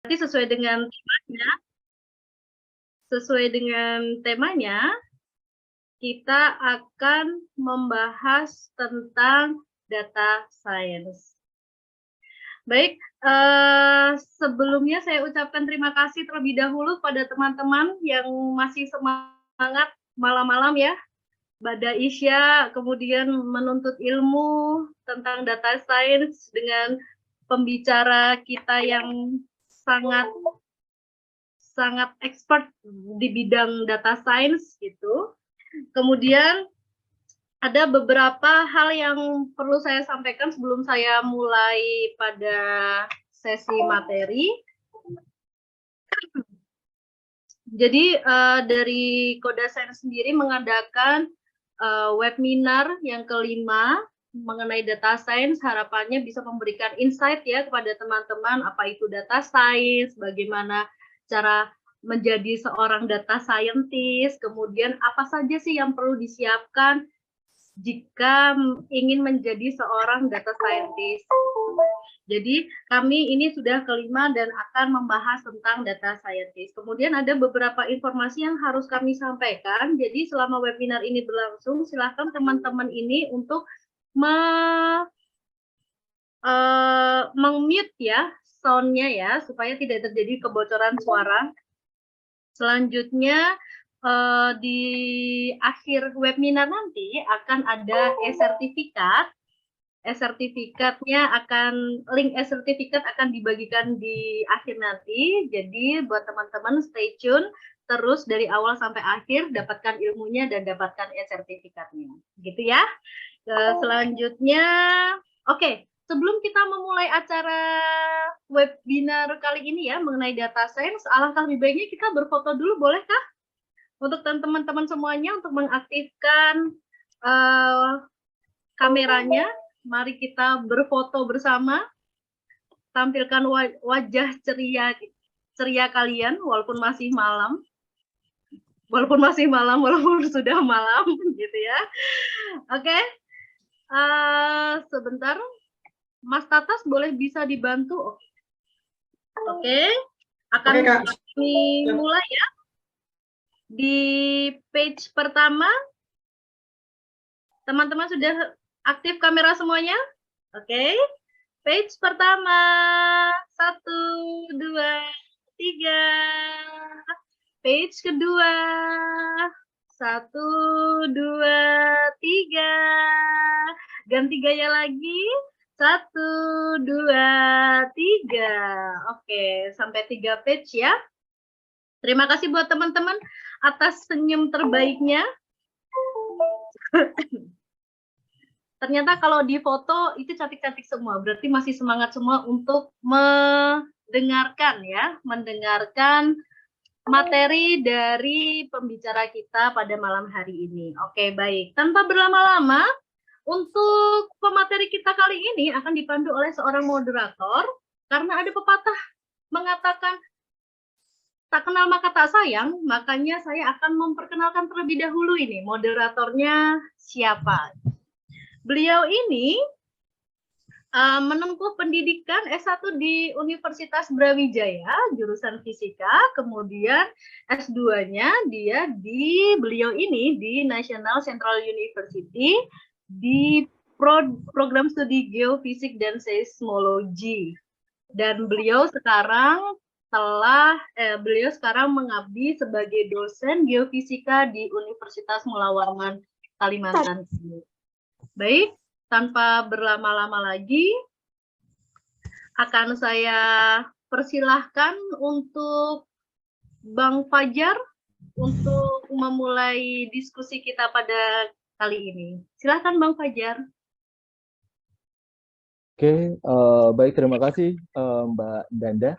Nanti sesuai dengan temanya, kita akan membahas tentang data science. Baik, sebelumnya saya ucapkan terima kasih terlebih dahulu pada teman-teman yang masih semangat malam-malam ya. Bada Isya, kemudian menuntut ilmu tentang data science dengan pembicara kita yang sangat expert di bidang data science gitu. Kemudian ada beberapa hal yang perlu saya sampaikan sebelum saya mulai pada sesi materi. Jadi dari Koda Science sendiri mengadakan webinar yang kelima mengenai data science, harapannya bisa memberikan insight ya kepada teman-teman apa itu data science, bagaimana cara menjadi seorang data scientist, kemudian apa saja sih yang perlu disiapkan jika ingin menjadi seorang data scientist. Jadi kami ini sudah kelima dan akan membahas tentang data scientist. Kemudian ada beberapa informasi yang harus kami sampaikan. Jadi selama webinar ini berlangsung, silakan teman-teman ini untuk meng-mute ya sound-nya ya, supaya tidak terjadi kebocoran suara. Selanjutnya di akhir webinar nanti akan ada e-sertifikat. Link e-sertifikat akan dibagikan di akhir nanti. Jadi buat teman-teman stay tune terus dari awal sampai akhir, dapatkan ilmunya dan dapatkan e-sertifikatnya. Gitu ya. Selanjutnya, oke, sebelum kita memulai acara webinar kali ini ya mengenai data science, alangkah lebih baiknya kita berfoto dulu, bolehkah? Untuk teman-teman semuanya untuk mengaktifkan kameranya. Mari kita berfoto bersama, tampilkan wajah ceria kalian walaupun masih malam, walaupun sudah malam, gitu ya. Oke, sebentar, Mas Tatas boleh bisa dibantu? Oke, akan kami mulai ya. Di page pertama, teman-teman sudah aktif kamera semuanya? Oke. Page pertama. 1, 2, 3. Page kedua. 1, 2, 3. Ganti gaya lagi. 1, 2, 3. Oke, sampai 3 page ya. Terima kasih buat teman-teman atas senyum terbaiknya. Ternyata kalau di foto itu cantik-cantik semua, berarti masih semangat semua untuk mendengarkan ya, mendengarkan materi dari pembicara kita pada malam hari ini. Oke, baik. Tanpa berlama-lama, untuk pemateri kita kali ini akan dipandu oleh seorang moderator, karena ada pepatah mengatakan, tak kenal maka tak sayang, makanya saya akan memperkenalkan terlebih dahulu ini, moderatornya siapa. Beliau ini menempuh pendidikan S1 di Universitas Brawijaya, jurusan fisika, kemudian S2-nya beliau ini di National Central University di program studi geofisik dan seismologi. Dan beliau sekarang mengabdi sebagai dosen geofisika di Universitas Mula Warman, Kalimantan Timur. Baik, tanpa berlama-lama lagi, akan saya persilahkan untuk Bang Fajar untuk memulai diskusi kita pada kali ini. Silahkan Bang Fajar. Oke, baik, terima kasih Mbak Danda.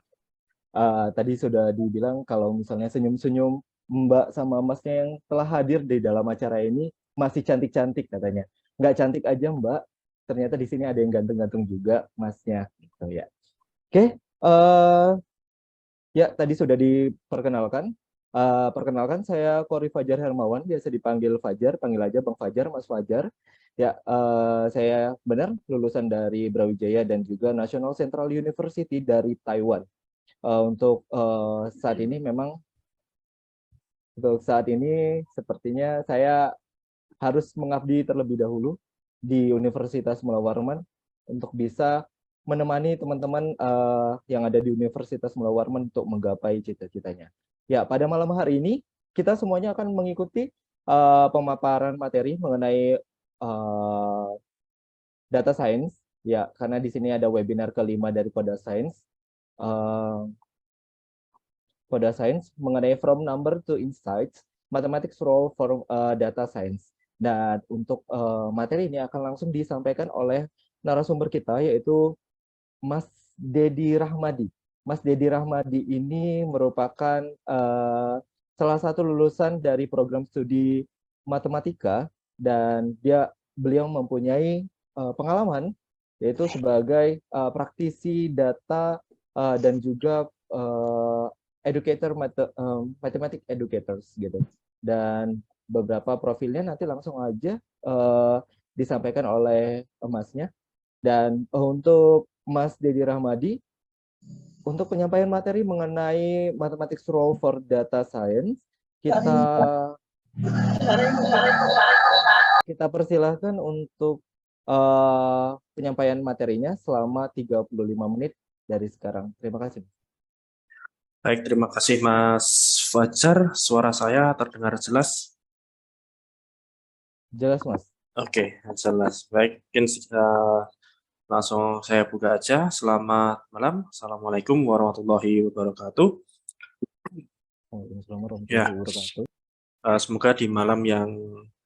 Tadi sudah dibilang kalau misalnya senyum-senyum Mbak sama Masnya yang telah hadir di dalam acara ini masih cantik-cantik katanya. Nggak cantik aja Mbak, ternyata di sini ada yang ganteng-ganteng juga Masnya. Gitu ya. Oke, ya tadi sudah diperkenalkan. Perkenalkan saya Kori Fajar Hermawan, biasa dipanggil Fajar, panggil aja Bang Fajar, Mas Fajar. Ya, saya benar lulusan dari Brawijaya dan juga National Central University dari Taiwan. Saat ini memang untuk saat ini sepertinya saya harus mengabdi terlebih dahulu di Universitas Mula Warman untuk bisa menemani teman-teman yang ada di Universitas Mula Warman untuk menggapai cita-citanya. Ya, pada malam hari ini kita semuanya akan mengikuti pemaparan materi mengenai data science. Ya, karena di sini ada webinar kelima dari Koda Science. Koda Science mengenai From Number to Insights, Mathematics Role for Data Science. Dan untuk materi ini akan langsung disampaikan oleh narasumber kita, yaitu Mas Dedi Rahmadi. Mas Dedi Rahmadi ini merupakan salah satu lulusan dari program studi matematika, dan beliau mempunyai pengalaman, yaitu sebagai praktisi data dan juga mathematic educators gitu. Dan beberapa profilnya nanti langsung aja disampaikan oleh Masnya. Dan untuk Mas Dedi Rahmadi, untuk penyampaian materi mengenai Mathematics Role for Data Science, kita persilahkan untuk penyampaian materinya selama 35 menit dari sekarang. Terima kasih. Baik, terima kasih Mas Fajar. Suara saya terdengar jelas? Jelas, Mas. Oke, jelas. Baik, mungkin langsung saya buka aja. Selamat malam. Assalamualaikum warahmatullahi wabarakatuh. Waalaikumsalam warahmatullahi wabarakatuh. Semoga di malam yang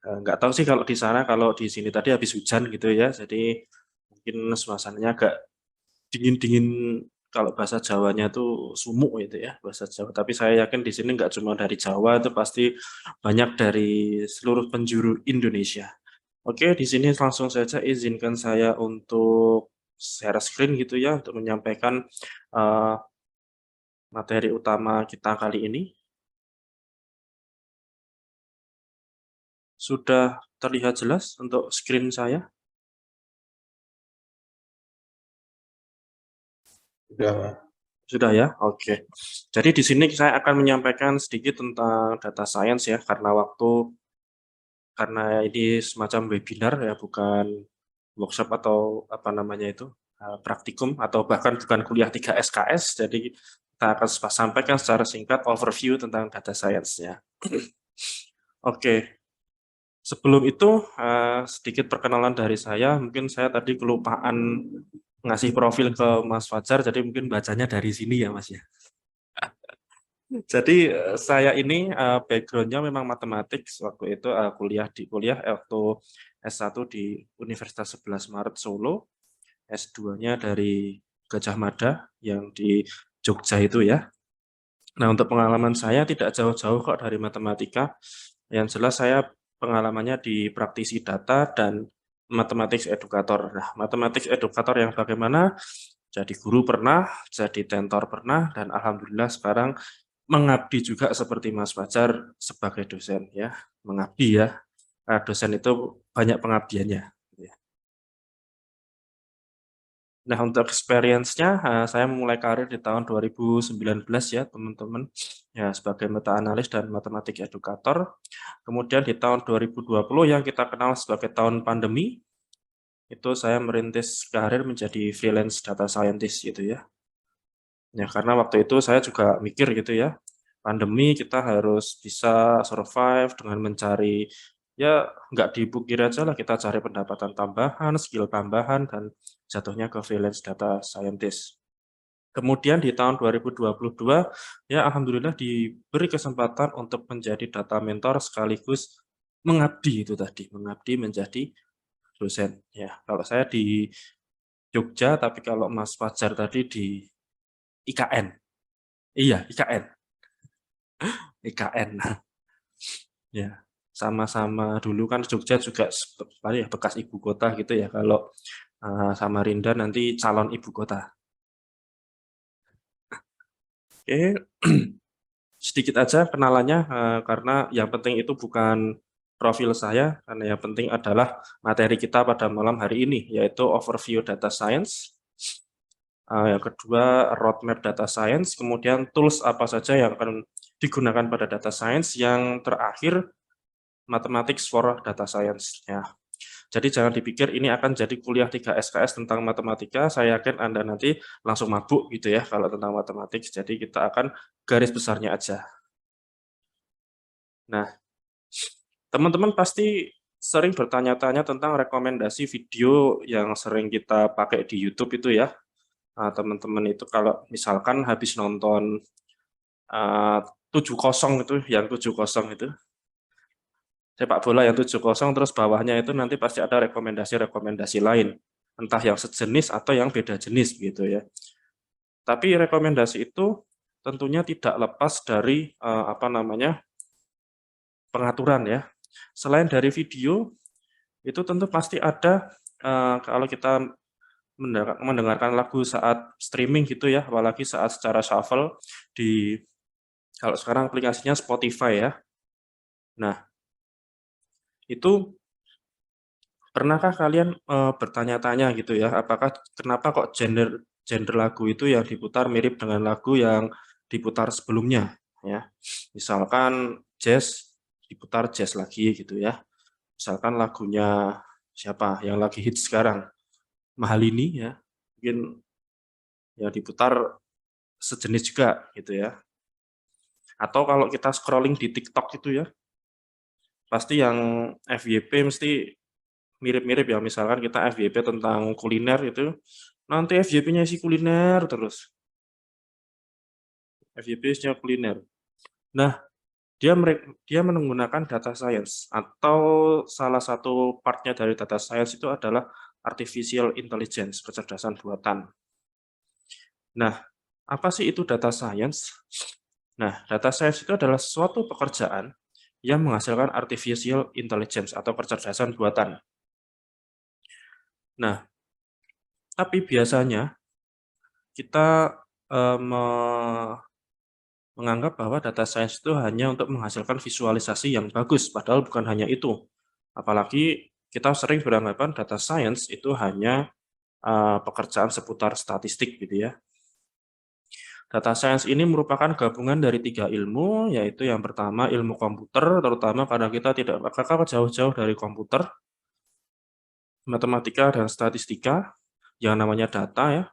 nggak tahu sih kalau di sana, kalau di sini tadi habis hujan gitu ya. Jadi mungkin suasananya agak dingin-dingin. Kalau bahasa Jawanya tuh sumuk gitu ya, bahasa Jawa. Tapi saya yakin di sini nggak cuma dari Jawa, itu pasti banyak dari seluruh penjuru Indonesia. Oke, di sini langsung saja izinkan saya untuk share screen gitu ya, untuk menyampaikan materi utama kita kali ini. Sudah terlihat jelas untuk screen saya? Sudah ya, oke. Jadi di sini saya akan menyampaikan sedikit tentang data science ya, karena ini semacam webinar ya, bukan workshop atau apa namanya itu, praktikum, atau bahkan bukan kuliah 3 SKS. Jadi kita akan sampaikan secara singkat overview tentang data science ya. Oke. Sebelum itu sedikit perkenalan dari saya. Mungkin saya tadi kelupaan ngasih profil ke Mas Fajar, jadi mungkin bacanya dari sini ya Mas ya. Jadi saya ini background-nya memang matematik. Waktu itu kuliah waktu S1 di Universitas 11 Maret Solo, S2-nya dari Gajah Mada yang di Jogja itu ya. Nah, untuk pengalaman saya tidak jauh-jauh kok dari matematika. Yang jelas saya pengalamannya di praktisi data dan mathematics educator. Nah, mathematics educator yang bagaimana? Jadi guru pernah, jadi tentor pernah, dan alhamdulillah sekarang mengabdi juga seperti Mas Fajar sebagai dosen ya. Mengabdi ya. Dosen itu banyak pengabdiannya. Nah, untuk experience-nya, saya mulai karir di tahun 2019 ya, teman-teman. Ya, sebagai meta analis dan matematik edukator. Kemudian di tahun 2020 yang kita kenal sebagai tahun pandemi, itu saya merintis karir menjadi freelance data scientist gitu ya. Ya, karena waktu itu saya juga mikir gitu ya, pandemi kita harus bisa survive dengan mencari, ya nggak dipungkiri aja lah, kita cari pendapatan tambahan, skill tambahan, dan jatuhnya ke freelance data scientist. Kemudian di tahun 2022, ya alhamdulillah diberi kesempatan untuk menjadi data mentor sekaligus mengabdi itu tadi, mengabdi menjadi dosen. Ya, kalau saya di Jogja, tapi kalau Mas Fajar tadi di IKN. Iya, IKN. IKN. Ya, sama-sama dulu kan Jogja juga ya, bekas ibu kota gitu ya. Kalau Samarinda nanti calon ibu kota. Oke, sedikit aja kenalannya, karena yang penting itu bukan profil saya, karena yang penting adalah materi kita pada malam hari ini, yaitu overview data science. Yang kedua, roadmap data science, kemudian tools apa saja yang akan digunakan pada data science, yang terakhir, mathematics for data science. Ya. Jadi jangan dipikir ini akan jadi kuliah 3 SKS tentang matematika, saya yakin Anda nanti langsung mabuk gitu ya kalau tentang matematik, jadi kita akan garis besarnya aja. Nah, teman-teman pasti sering bertanya-tanya tentang rekomendasi video yang sering kita pakai di YouTube itu ya. Teman-teman itu kalau misalkan habis nonton 7-0 itu, yang 7-0 itu, sepak bola yang 7-0, terus bawahnya itu nanti pasti ada rekomendasi-rekomendasi lain, entah yang sejenis atau yang beda jenis gitu ya. Tapi rekomendasi itu tentunya tidak lepas dari pengaturan ya. Selain dari video, itu tentu pasti ada kalau kita mendengarkan lagu saat streaming gitu ya, apalagi saat secara shuffle di kalau sekarang aplikasinya Spotify ya. Nah, itu pernahkah kalian bertanya-tanya gitu ya, apakah kenapa kok genre lagu itu yang diputar mirip dengan lagu yang diputar sebelumnya ya. Misalkan jazz diputar jazz lagi gitu ya. Misalkan lagunya siapa yang lagi hits sekarang, Mahalini ya, mungkin ya diputar sejenis juga gitu ya. Atau kalau kita scrolling di TikTok itu ya, pasti yang FYP mesti mirip-mirip ya, misalkan kita FYP tentang kuliner itu, nanti FYP-nya isi kuliner terus. FYP isinya kuliner. Nah, dia menggunakan data science atau salah satu partnya dari data science itu adalah artificial intelligence, kecerdasan buatan. Nah, apa sih itu data science? Nah, data science itu adalah suatu pekerjaan yang menghasilkan artificial intelligence atau kecerdasan buatan. Nah, tapi biasanya kita menganggap bahwa data science itu hanya untuk menghasilkan visualisasi yang bagus, padahal bukan hanya itu. Apalagi kita sering beranggapan data science itu hanya pekerjaan seputar statistik gitu ya. Data science ini merupakan gabungan dari 3 ilmu, yaitu yang pertama ilmu komputer, terutama karena kita tidak bakal jauh-jauh dari komputer, matematika dan statistika, yang namanya data ya.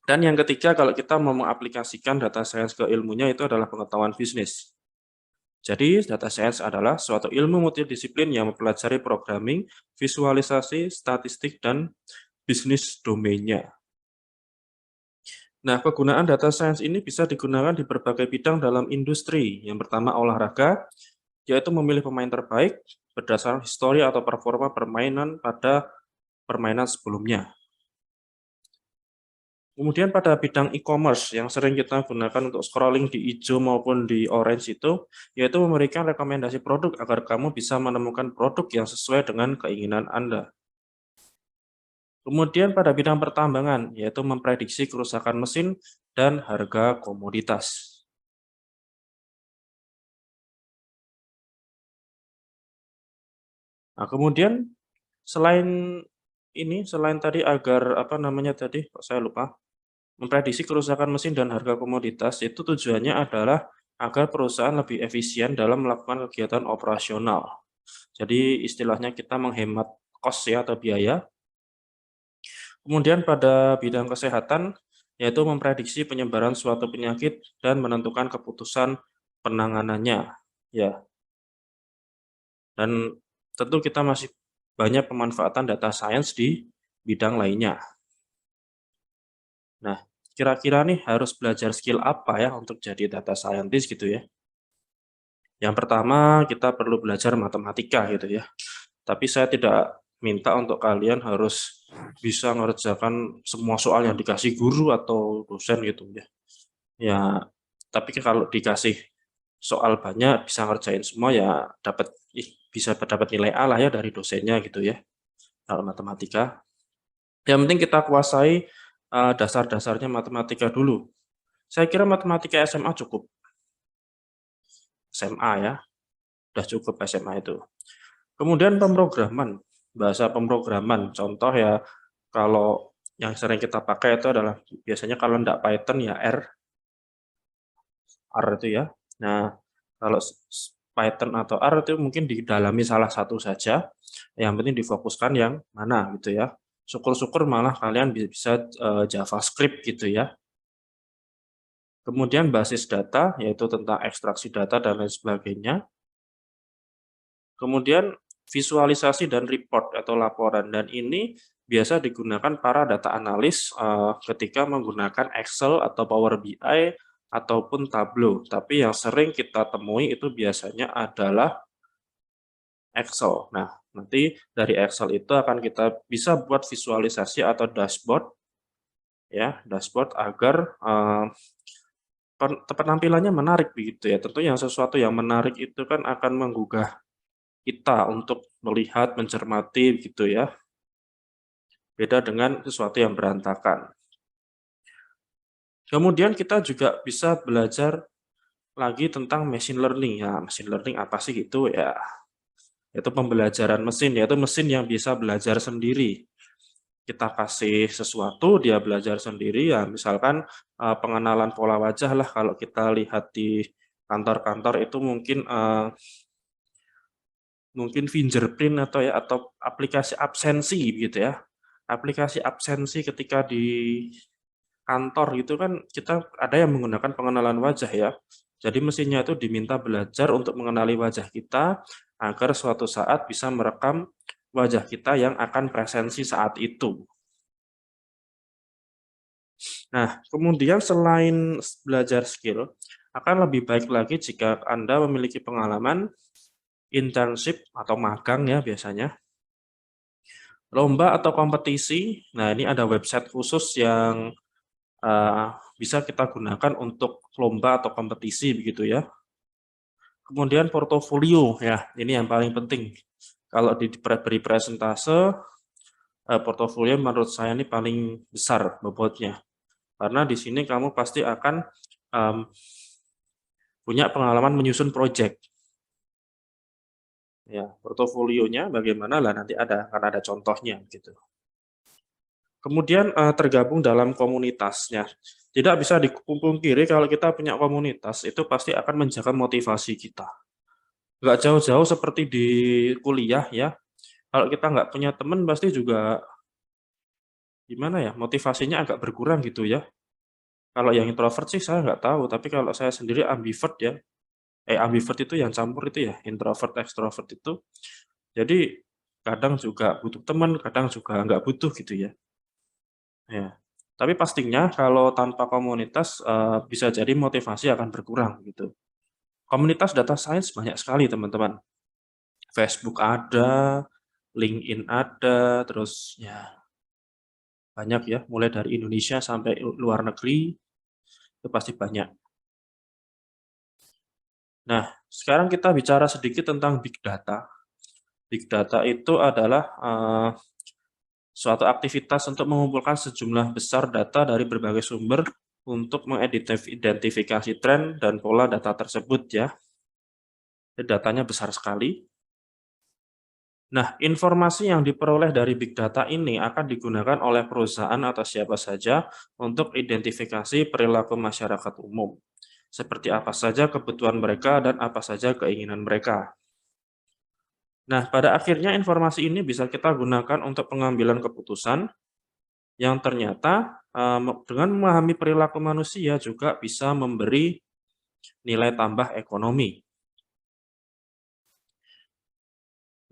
Dan yang ketiga, kalau kita mau mengaplikasikan data science ke ilmunya, itu adalah pengetahuan bisnis. Jadi, data science adalah suatu ilmu multidisiplin yang mempelajari programming, visualisasi, statistik, dan bisnis domainnya. Nah, penggunaan data science ini bisa digunakan di berbagai bidang dalam industri. Yang pertama, olahraga, yaitu memilih pemain terbaik berdasarkan histori atau performa permainan pada permainan sebelumnya. Kemudian pada bidang e-commerce yang sering kita gunakan untuk scrolling di hijau maupun di orange itu, yaitu memberikan rekomendasi produk agar kamu bisa menemukan produk yang sesuai dengan keinginan Anda. Kemudian pada bidang pertambangan, yaitu memprediksi kerusakan mesin dan harga komoditas. Nah, kemudian selain tadi kok saya lupa, memprediksi kerusakan mesin dan harga komoditas itu tujuannya adalah agar perusahaan lebih efisien dalam melakukan kegiatan operasional. Jadi istilahnya kita menghemat cost ya atau biaya. Kemudian pada bidang kesehatan, yaitu memprediksi penyebaran suatu penyakit dan menentukan keputusan penanganannya. Ya. Dan tentu kita masih banyak pemanfaatan data science di bidang lainnya. Nah, kira-kira nih harus belajar skill apa ya untuk jadi data scientist gitu ya. Yang pertama, kita perlu belajar matematika gitu ya. Tapi saya tidak minta untuk kalian harus bisa mengerjakan semua soal yang dikasih guru atau dosen gitu ya. Ya, tapi kalau dikasih soal banyak bisa ngerjain semua ya bisa dapat nilai A lah ya dari dosennya gitu ya. Kalau matematika. Yang penting kita kuasai dasar-dasarnya matematika dulu. Saya kira matematika SMA cukup. SMA ya, udah cukup SMA itu. Kemudian pemrograman, bahasa pemrograman. Contoh ya, kalau Yang sering kita pakai itu adalah biasanya kalau enggak Python ya R itu ya. Nah, kalau Python atau R itu mungkin didalami salah satu saja, yang penting difokuskan yang mana gitu ya. Syukur-syukur malah kalian bisa JavaScript gitu ya. Kemudian basis data, yaitu tentang ekstraksi data dan lain sebagainya. Kemudian visualisasi dan report atau laporan, dan ini biasa digunakan para data analis ketika menggunakan Excel atau Power BI ataupun Tableau. Tapi yang sering kita temui itu biasanya adalah Excel. Nah, nanti dari Excel itu akan kita bisa buat visualisasi atau dashboard, ya, dashboard agar penampilannya menarik begitu ya. Tentu yang sesuatu yang menarik itu kan akan menggugah kita untuk melihat, mencermati gitu ya. Beda dengan sesuatu yang berantakan. Kemudian kita juga bisa belajar lagi tentang machine learning. Ya, machine learning apa sih gitu ya? Itu pembelajaran mesin, yaitu mesin yang bisa belajar sendiri. Kita kasih sesuatu, dia belajar sendiri, ya misalkan pengenalan pola wajah lah, kalau kita lihat di kantor-kantor itu mungkin fingerprint atau aplikasi absensi gitu ya. Aplikasi absensi ketika di kantor gitu kan kita ada yang menggunakan pengenalan wajah ya. Jadi mesinnya itu diminta belajar untuk mengenali wajah kita agar suatu saat bisa merekam wajah kita yang akan presensi saat itu. Nah, kemudian selain belajar skill, akan lebih baik lagi jika Anda memiliki pengalaman internship atau magang ya biasanya. Lomba atau kompetisi, nah ini ada website khusus yang bisa kita gunakan untuk lomba atau kompetisi begitu ya. Kemudian portofolio ya, ini yang paling penting. Kalau diberi presentase, portofolio menurut saya ini paling besar bobotnya. Karena di sini kamu pasti akan punya pengalaman menyusun proyek. Ya, portofolionya bagaimana lah nanti akan ada contohnya gitu. Kemudian tergabung dalam komunitasnya. Tidak bisa dipungkiri kalau kita punya komunitas, itu pasti akan menjaga motivasi kita. Nggak jauh-jauh seperti di kuliah ya, kalau kita nggak punya teman pasti juga, gimana ya, motivasinya agak berkurang gitu ya. Kalau yang introvert sih saya nggak tahu, tapi kalau saya sendiri ambivert ya, ambivert itu yang campur itu ya, introvert, extrovert itu. Jadi kadang juga butuh teman, kadang juga nggak butuh gitu ya. Ya. Tapi pastinya kalau tanpa komunitas bisa jadi motivasi akan berkurang gitu. Komunitas data science banyak sekali teman-teman. Facebook ada, LinkedIn ada, terus ya banyak ya, mulai dari Indonesia sampai luar negeri, itu pasti banyak. Nah, sekarang kita bicara sedikit tentang big data. Big data itu adalah suatu aktivitas untuk mengumpulkan sejumlah besar data dari berbagai sumber untuk mengidentifikasi tren dan pola data tersebut ya. Datanya besar sekali. Nah, informasi yang diperoleh dari big data ini akan digunakan oleh perusahaan atau siapa saja untuk identifikasi perilaku masyarakat umum. Seperti apa saja kebutuhan mereka dan apa saja keinginan mereka. Nah, pada akhirnya informasi ini bisa kita gunakan untuk pengambilan keputusan yang ternyata dengan memahami perilaku manusia juga bisa memberi nilai tambah ekonomi.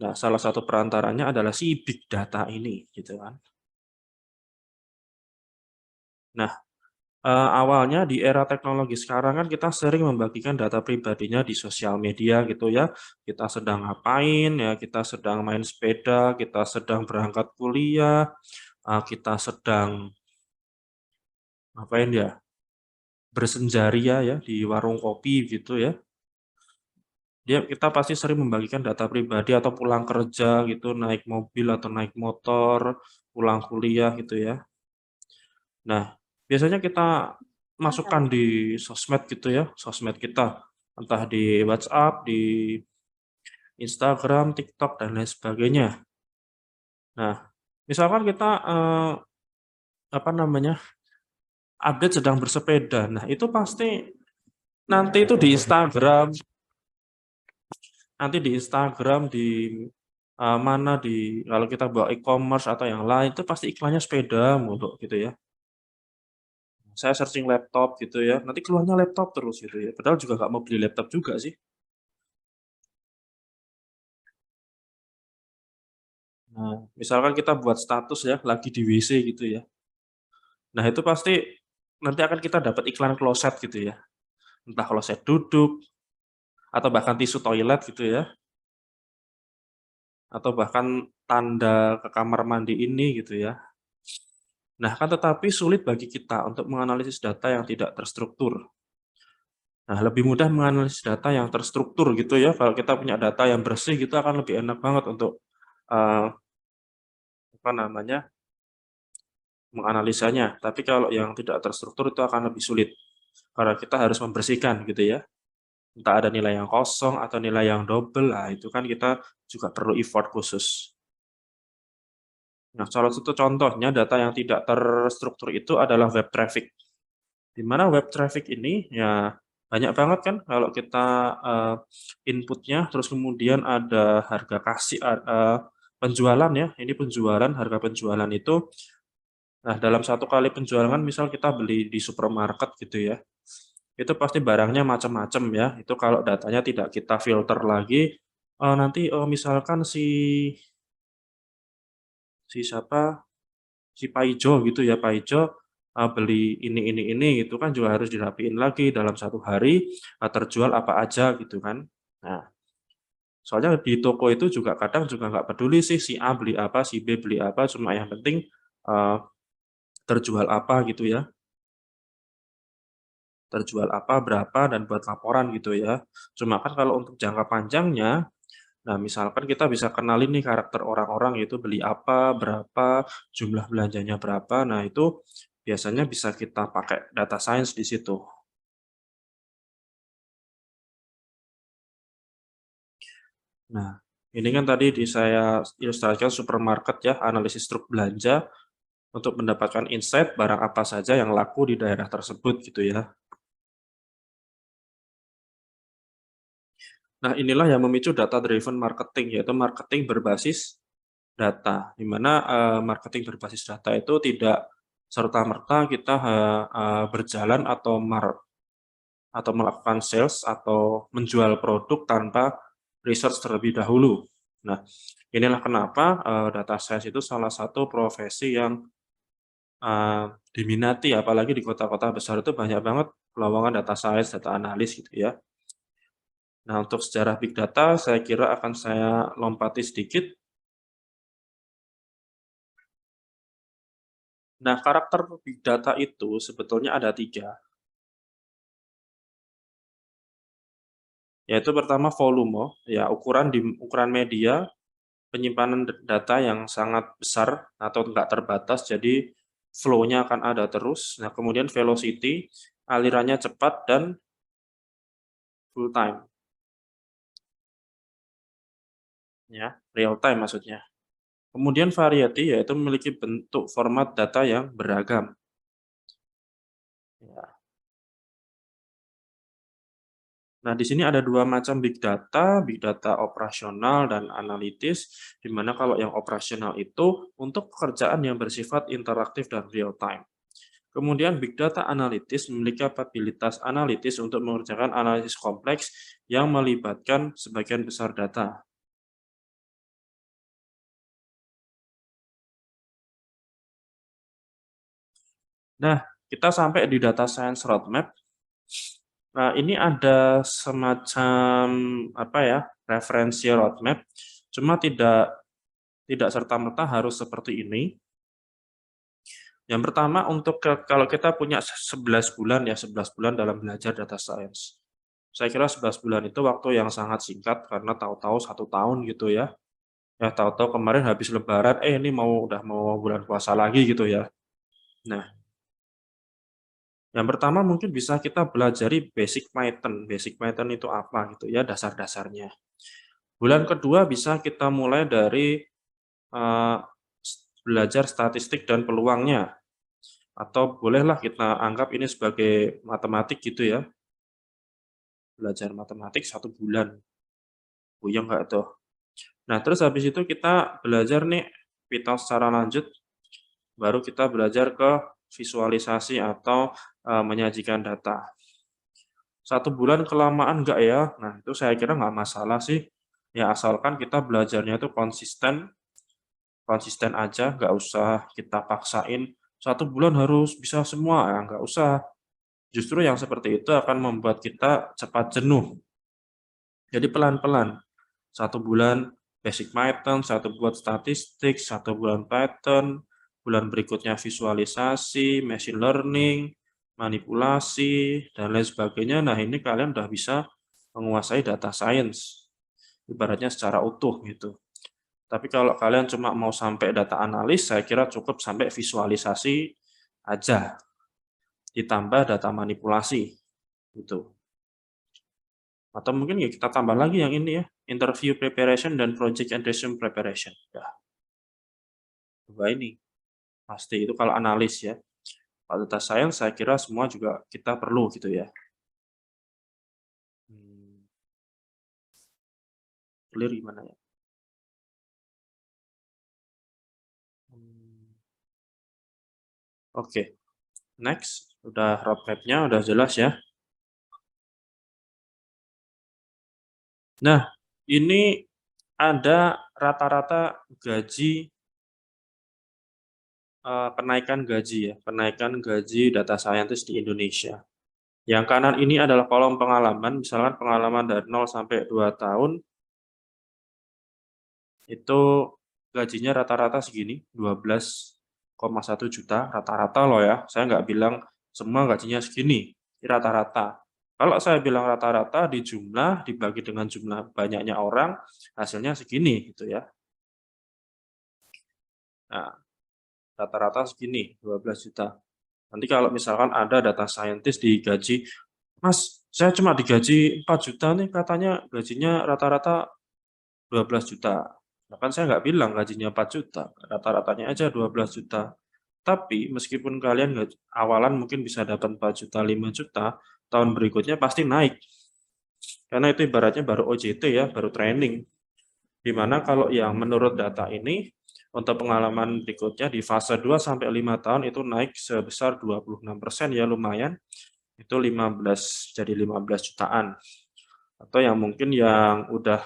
Nah, salah satu perantaranya adalah si big data ini, gitu kan. Nah, awalnya di era teknologi sekarang kan kita sering membagikan data pribadinya di sosial media gitu ya. Kita sedang ngapain ya, kita sedang main sepeda, kita sedang berangkat kuliah, kita sedang ngapain ya, bersenjaria ya di warung kopi gitu ya. Kita pasti sering membagikan data pribadi atau pulang kerja gitu, naik mobil atau naik motor, pulang kuliah gitu ya. Nah, biasanya kita masukkan di sosmed gitu ya, sosmed kita. Entah di WhatsApp, di Instagram, TikTok, dan lain sebagainya. Nah, misalkan kita apa namanya, update sedang bersepeda. Nah, itu pasti nanti itu di Instagram, di mana kalau kita buat e-commerce atau yang lain itu pasti iklannya sepeda mulu gitu ya. Saya searching laptop gitu ya, nanti keluarnya laptop terus gitu ya. Padahal juga nggak mau beli laptop juga sih. Nah, misalkan kita buat status ya, lagi di WC gitu ya. Nah, itu pasti nanti akan kita dapat iklan kloset gitu ya. Entah kloset duduk, atau bahkan tisu toilet gitu ya. Atau bahkan tanda ke kamar mandi ini gitu ya. Nah, kan tetapi sulit bagi kita untuk menganalisis data yang tidak terstruktur. Nah, lebih mudah menganalisis data yang terstruktur gitu ya. Kalau kita punya data yang bersih gitu akan lebih enak banget untuk eh, apa namanya menganalisanya. Tapi kalau yang tidak terstruktur itu akan lebih sulit karena kita harus membersihkan gitu ya. Entah ada nilai yang kosong atau nilai yang double, nah itu kan kita juga perlu effort khusus. Nah, salah satu contohnya data yang tidak terstruktur itu adalah web traffic. Di mana web traffic ini ya banyak banget kan kalau kita inputnya, terus kemudian ada harga kasih penjualan ya. Ini penjualan, harga penjualan itu. Nah, dalam satu kali penjualan kan misal kita beli di supermarket gitu ya. Itu pasti barangnya macam-macam ya. Itu kalau datanya tidak kita filter lagi, nanti misalkan si siapa si Paijo gitu ya, Paijo beli ini gitu kan juga harus dirapiin lagi dalam satu hari, terjual apa aja gitu kan. Nah, soalnya di toko itu juga kadang juga nggak peduli sih si A beli apa, si B beli apa, cuma yang penting eee, terjual apa gitu ya, terjual apa, berapa, dan buat laporan gitu ya. Cuma kan kalau untuk jangka panjangnya, nah misalkan kita bisa kenalin nih karakter orang-orang yaitu beli apa, berapa, jumlah belanjanya berapa, nah itu biasanya bisa kita pakai data science di situ. Nah, ini kan tadi saya ilustrasikan supermarket ya, analisis truk belanja untuk mendapatkan insight barang apa saja yang laku di daerah tersebut gitu ya. Nah, inilah yang memicu data driven marketing, yaitu marketing berbasis data, di mana marketing berbasis data itu tidak serta-merta kita berjalan atau melakukan sales atau menjual produk tanpa research terlebih dahulu. Nah, inilah kenapa data science itu salah satu profesi yang diminati, apalagi di kota-kota besar itu banyak banget lowongan data science, data analis gitu ya. Nah, untuk sejarah big data saya kira akan saya lompati sedikit. Nah, karakter big data itu sebetulnya ada 3, yaitu pertama volume, ya ukuran media penyimpanan data yang sangat besar atau enggak terbatas, jadi flow-nya akan ada terus. Nah, kemudian velocity, alirannya cepat dan full time, ya, real time maksudnya. Kemudian variety, yaitu memiliki bentuk format data yang beragam. Ya. Nah, di sini ada 2 macam big data operasional dan analitis, di mana kalau yang operasional itu untuk pekerjaan yang bersifat interaktif dan real time. Kemudian big data analitis memiliki kapabilitas analitis untuk mengerjakan analisis kompleks yang melibatkan sebagian besar data. Nah, kita sampai di data science roadmap. Nah, ini ada semacam apa ya, referensi roadmap, cuma tidak serta-merta harus seperti ini. Yang pertama untuk kalau kita punya 11 bulan ya, 11 bulan dalam belajar data science. Saya kira 11 bulan itu waktu yang sangat singkat karena tahu-tahu 1 tahun gitu ya. Ya tahu-tahu kemarin habis lebaran, ini udah mau bulan puasa lagi gitu ya. Nah, yang pertama mungkin bisa kita belajari basic Python. Basic Python itu apa gitu ya, dasar-dasarnya. Bulan kedua bisa kita mulai dari belajar statistik dan peluangnya. Atau bolehlah kita anggap ini sebagai matematik gitu ya. Belajar matematik 1 bulan. Puyeng nggak tuh? Nah, terus habis itu kita belajar nih Python secara lanjut, baru kita belajar ke visualisasi atau menyajikan data. 1 bulan kelamaan nggak ya? Nah, itu saya kira nggak masalah sih. Ya, asalkan kita belajarnya itu konsisten, konsisten aja, nggak usah kita paksain 1 bulan harus bisa semua, ya nggak usah. Justru yang seperti itu akan membuat kita cepat jenuh. Jadi pelan-pelan. 1 bulan basic Python, 1 buat statistik, 1 bulan Python, bulan berikutnya visualisasi, machine learning, manipulasi, dan lain sebagainya. Nah, ini kalian udah bisa menguasai data science, ibaratnya secara utuh gitu. Tapi kalau kalian cuma mau sampai data analis, saya kira cukup sampai visualisasi aja, ditambah data manipulasi, gitu. Atau mungkin ya kita tambah lagi yang ini ya, interview preparation dan project and resume preparation. Ya, dua ini pasti itu kalau analis ya. Kalau data science saya kira semua juga kita perlu gitu ya. Clear gimana ya? Oke, next. Udah roadmap-nya udah jelas ya. Nah, ini ada rata-rata gaji, kenaikan gaji ya, kenaikan gaji data scientist di Indonesia. Yang kanan ini adalah kolom pengalaman, misalkan pengalaman dari 0 sampai 2 tahun, itu gajinya rata-rata segini, 12,1 juta, rata-rata loh ya, saya nggak bilang semua gajinya segini, ini rata-rata. Kalau saya bilang rata-rata di jumlah, dibagi dengan jumlah banyaknya orang, hasilnya segini gitu ya. Nah, rata-rata segini, 12 juta. Nanti kalau misalkan ada data scientist digaji, "Mas, saya cuma digaji 4 juta nih, katanya gajinya rata-rata 12 juta." Nah, kan saya nggak bilang gajinya 4 juta, rata-ratanya aja 12 juta. Tapi meskipun kalian awalan mungkin bisa dapat 4 juta, 5 juta, tahun berikutnya pasti naik. Karena itu ibaratnya baru OJT ya, baru training. Di mana kalau yang menurut data ini, untuk pengalaman berikutnya di fase 2 sampai 5 tahun itu naik sebesar 26% ya, lumayan. Itu 15 jadi 15 jutaan. Atau yang mungkin yang udah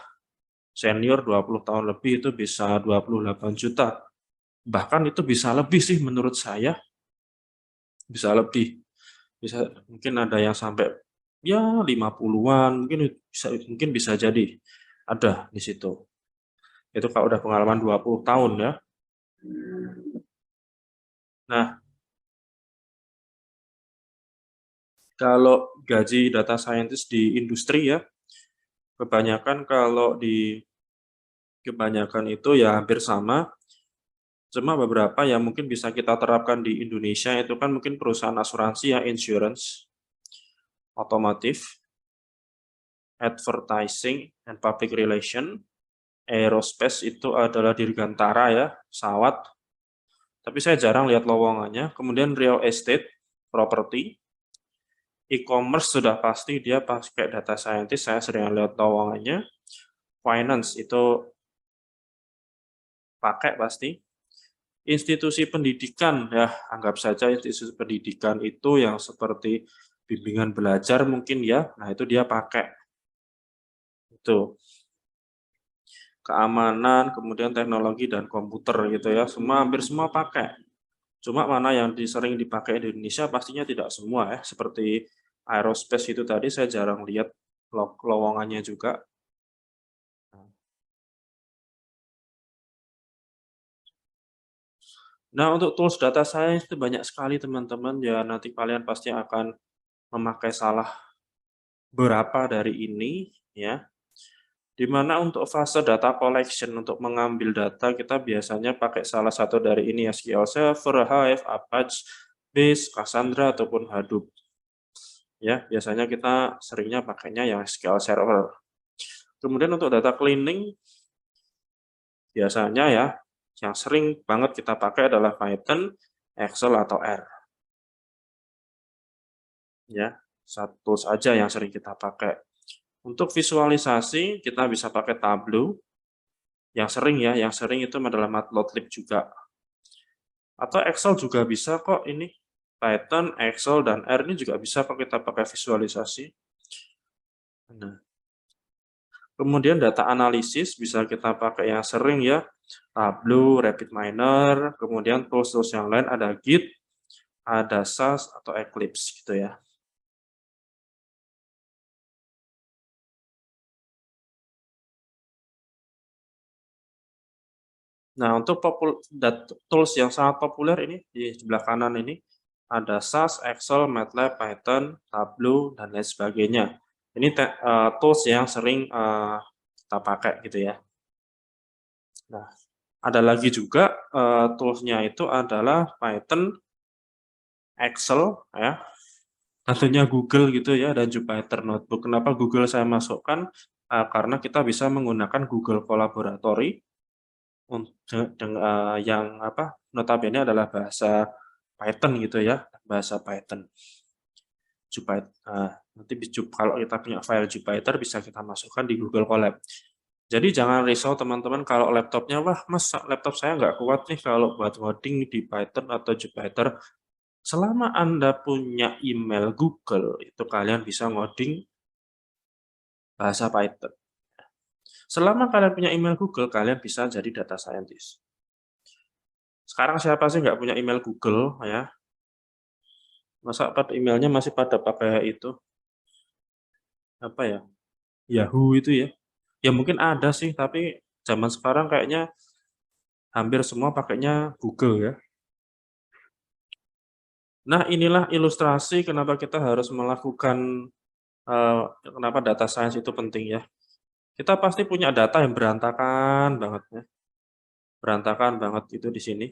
senior 20 tahun lebih itu bisa 28 juta. Bahkan itu bisa lebih sih menurut saya. Bisa lebih. Bisa mungkin ada yang sampai ya 50-an, mungkin bisa jadi ada di situ. Itu kalau udah pengalaman 20 tahun ya. Nah, kalau gaji data scientist di industri ya, kebanyakan itu ya hampir sama. Cuma beberapa yang mungkin bisa kita terapkan di Indonesia itu kan mungkin perusahaan asuransi ya, insurance, otomotif, advertising, and public relation, aerospace itu adalah dirgantara ya, pesawat. Tapi saya jarang lihat lowongannya. Kemudian real estate, property, e-commerce sudah pasti dia pakai data scientist, saya sering lihat lowongannya. Finance itu pakai pasti. Institusi pendidikan, ya anggap saja institusi pendidikan itu yang seperti bimbingan belajar mungkin ya, nah itu dia pakai. Itu. Keamanan, kemudian teknologi dan komputer gitu ya, hampir semua pakai. Cuma mana yang sering dipakai di Indonesia pastinya tidak semua ya, seperti aerospace itu tadi saya jarang lihat lowongannya juga. Nah, untuk tools data science itu banyak sekali teman-teman, ya nanti kalian pasti akan memakai salah berapa dari ini, ya. Di mana untuk fase data collection, untuk mengambil data, kita biasanya pakai salah satu dari ini ya, SQL Server, Hive, Apache, Base, Cassandra, ataupun Hadoop. Ya, biasanya kita seringnya pakainya yang SQL Server. Kemudian untuk data cleaning, biasanya ya, yang sering banget kita pakai adalah Python, Excel, atau R. Ya, satu saja yang sering kita pakai. Untuk visualisasi kita bisa pakai Tableau, yang sering itu adalah Matplotlib juga. Atau Excel juga bisa kok ini. Python, Excel, dan R ini juga bisa kok kita pakai visualisasi. Nah, kemudian data analisis bisa kita pakai yang sering ya, Tableau, RapidMiner, kemudian tools-tools yang lain ada Git, ada SAS atau Eclipse gitu ya. Nah, untuk tools yang sangat populer ini di sebelah kanan ini ada SAS, Excel, MATLAB, Python, Tableau, dan lain sebagainya. Ini tools yang sering kita pakai gitu ya. Nah, ada lagi juga toolsnya itu adalah Python, Excel ya, tentunya Google gitu ya, dan Jupyter Notebook. Kenapa Google saya masukkan? Karena kita bisa menggunakan Google Collaboratory yang notabene adalah bahasa Python gitu ya, bahasa Python. Nanti kalau kita punya file Jupyter bisa kita masukkan di Google Colab. Jadi jangan risau teman-teman kalau laptopnya, wah mas laptop saya nggak kuat nih kalau buat ngoding di Python atau Jupyter. Selama Anda punya email Google, itu kalian bisa ngoding bahasa Python. Selama kalian punya email Google, kalian bisa jadi data scientist. Sekarang siapa sih nggak punya email Google ya? Masa emailnya masih pada pakai itu apa ya? Yahoo itu ya? Ya mungkin ada sih, tapi zaman sekarang kayaknya hampir semua pakainya Google ya. Nah, inilah ilustrasi kenapa kita harus melakukan kenapa data science itu penting ya. Kita pasti punya data yang berantakan banget ya. Berantakan banget itu di sini.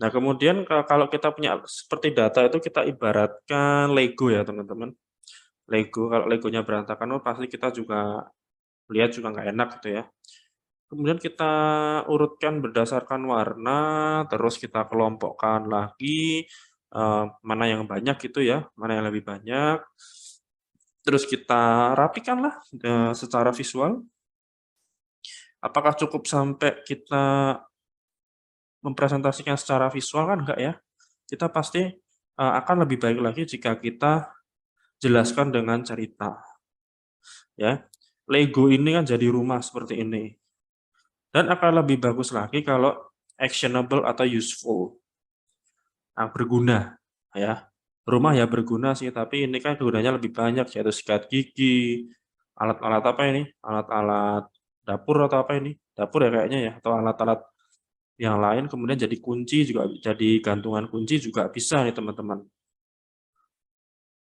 Nah, kemudian kalau kita punya seperti data itu kita ibaratkan Lego ya, teman-teman. Lego, kalau Legonya berantakan, pasti kita juga lihat juga nggak enak gitu ya. Kemudian kita urutkan berdasarkan warna, terus kita kelompokkan lagi, mana yang banyak gitu ya, mana yang lebih banyak. Terus kita rapikanlah secara visual. Apakah cukup sampai kita mempresentasikan secara visual? Kan enggak ya. Kita pasti akan lebih baik lagi jika kita jelaskan dengan cerita. Ya, Lego ini kan jadi rumah seperti ini. Dan akan lebih bagus lagi kalau actionable atau useful. Berguna ya. Rumah ya berguna sih, tapi ini kan gunanya lebih banyak, yaitu sikat gigi, alat-alat apa ini? Alat-alat dapur atau apa ini? Dapur ya kayaknya ya, atau alat-alat yang lain, kemudian jadi kunci juga, jadi gantungan kunci juga bisa nih teman-teman.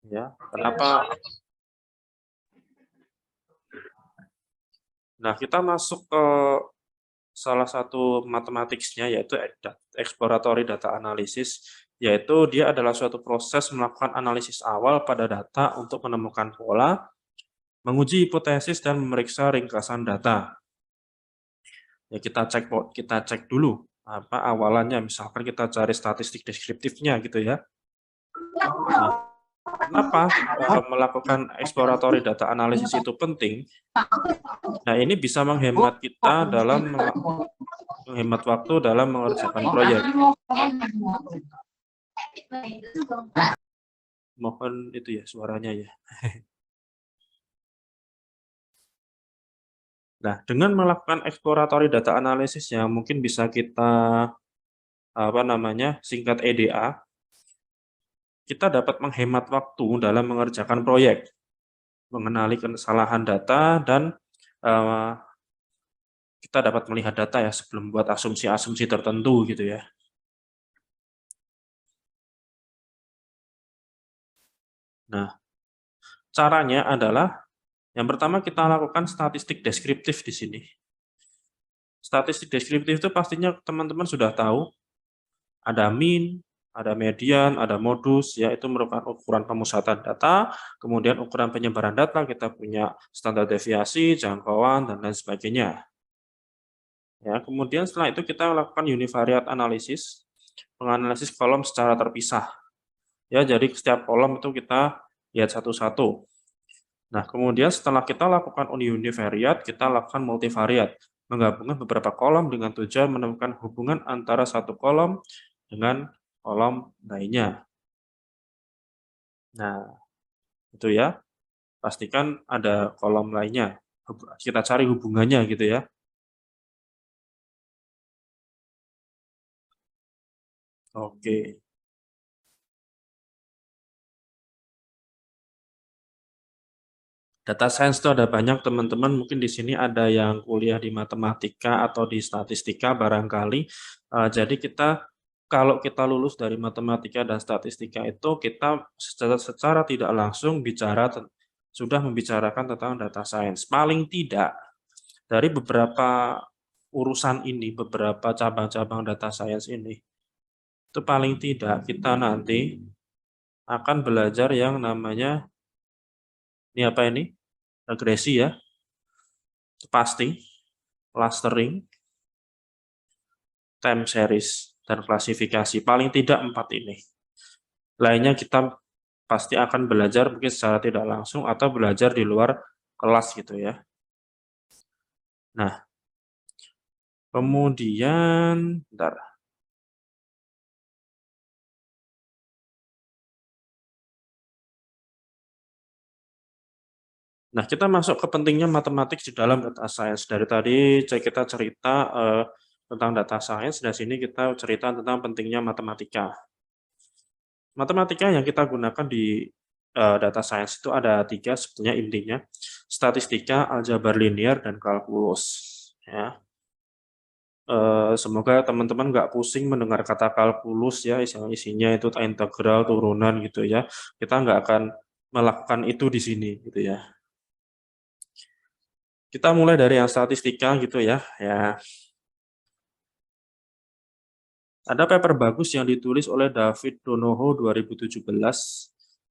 Ya, kenapa? Nah, kita masuk ke salah satu matematiknya, yaitu exploratory data analysis, yaitu dia adalah suatu proses melakukan analisis awal pada data untuk menemukan pola, menguji hipotesis, dan memeriksa ringkasan data. Ya, kita cek dulu apa awalannya, misalkan kita cari statistik deskriptifnya gitu ya. Nah, kenapa melakukan exploratory data analysis itu penting? Nah, ini bisa menghemat kita dalam menghemat waktu dalam mengerjakan proyek. Mohon itu ya suaranya ya. Nah, dengan melakukan exploratory data analysis yang mungkin bisa kita singkat EDA, kita dapat menghemat waktu dalam mengerjakan proyek, mengenali kesalahan data, dan kita dapat melihat data ya sebelum buat asumsi-asumsi tertentu gitu ya. Nah, caranya adalah yang pertama kita lakukan statistik deskriptif di sini. Statistik deskriptif itu pastinya teman-teman sudah tahu. Ada mean, ada median, ada modus, ya itu merupakan ukuran pemusatan data, kemudian ukuran penyebaran data, kita punya standar deviasi, jangkauan, dan lain sebagainya. Ya, kemudian setelah itu kita lakukan univariate analysis, menganalisis kolom secara terpisah. Ya, jadi setiap kolom itu kita lihat satu-satu. Nah, kemudian setelah kita lakukan univariate, kita lakukan multivariate, menggabungkan beberapa kolom dengan tujuan menemukan hubungan antara satu kolom dengan kolom lainnya. Nah, itu ya. Pastikan ada kolom lainnya. Kita cari hubungannya gitu ya. Oke. Data science itu ada banyak teman-teman, mungkin di sini ada yang kuliah di matematika atau di statistika barangkali. Jadi kalau kita lulus dari matematika dan statistika itu kita secara tidak langsung sudah membicarakan tentang data science. Paling tidak dari beberapa urusan ini, beberapa cabang-cabang data science ini, itu paling tidak kita nanti akan belajar yang namanya ini apa ini? Regresi ya. Pasti, clustering, time series, dan klasifikasi. Paling tidak 4 ini. Lainnya kita pasti akan belajar mungkin secara tidak langsung atau belajar di luar kelas gitu ya. Nah, kemudian, bentar. Nah, kita masuk ke pentingnya matematik di dalam data science. Dari tadi kita cerita tentang data science, dan sini kita cerita tentang pentingnya matematika. Matematika yang kita gunakan di data science itu ada 3 sebetulnya intinya, statistika, aljabar linear, dan kalkulus. Ya. Semoga teman-teman nggak pusing mendengar kata kalkulus ya, isinya itu integral, turunan gitu ya. Kita nggak akan melakukan itu di sini gitu ya. Kita mulai dari yang statistika gitu ya. Ada paper bagus yang ditulis oleh David Donoho 2017,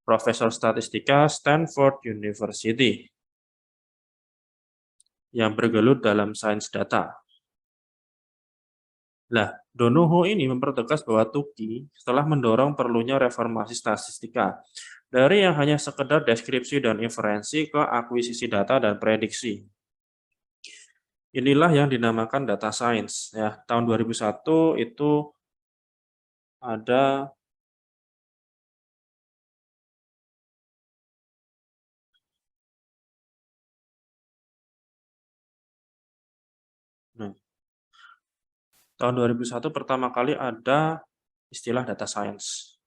Profesor Statistika Stanford University, yang bergelut dalam sains data. Nah, Donoho ini mempertegas bahwa Tukey telah mendorong perlunya reformasi statistika dari yang hanya sekedar deskripsi dan inferensi ke akuisisi data dan prediksi. Inilah yang dinamakan data science. Ya, tahun 2001 itu ada tahun 2001 pertama kali ada istilah data science.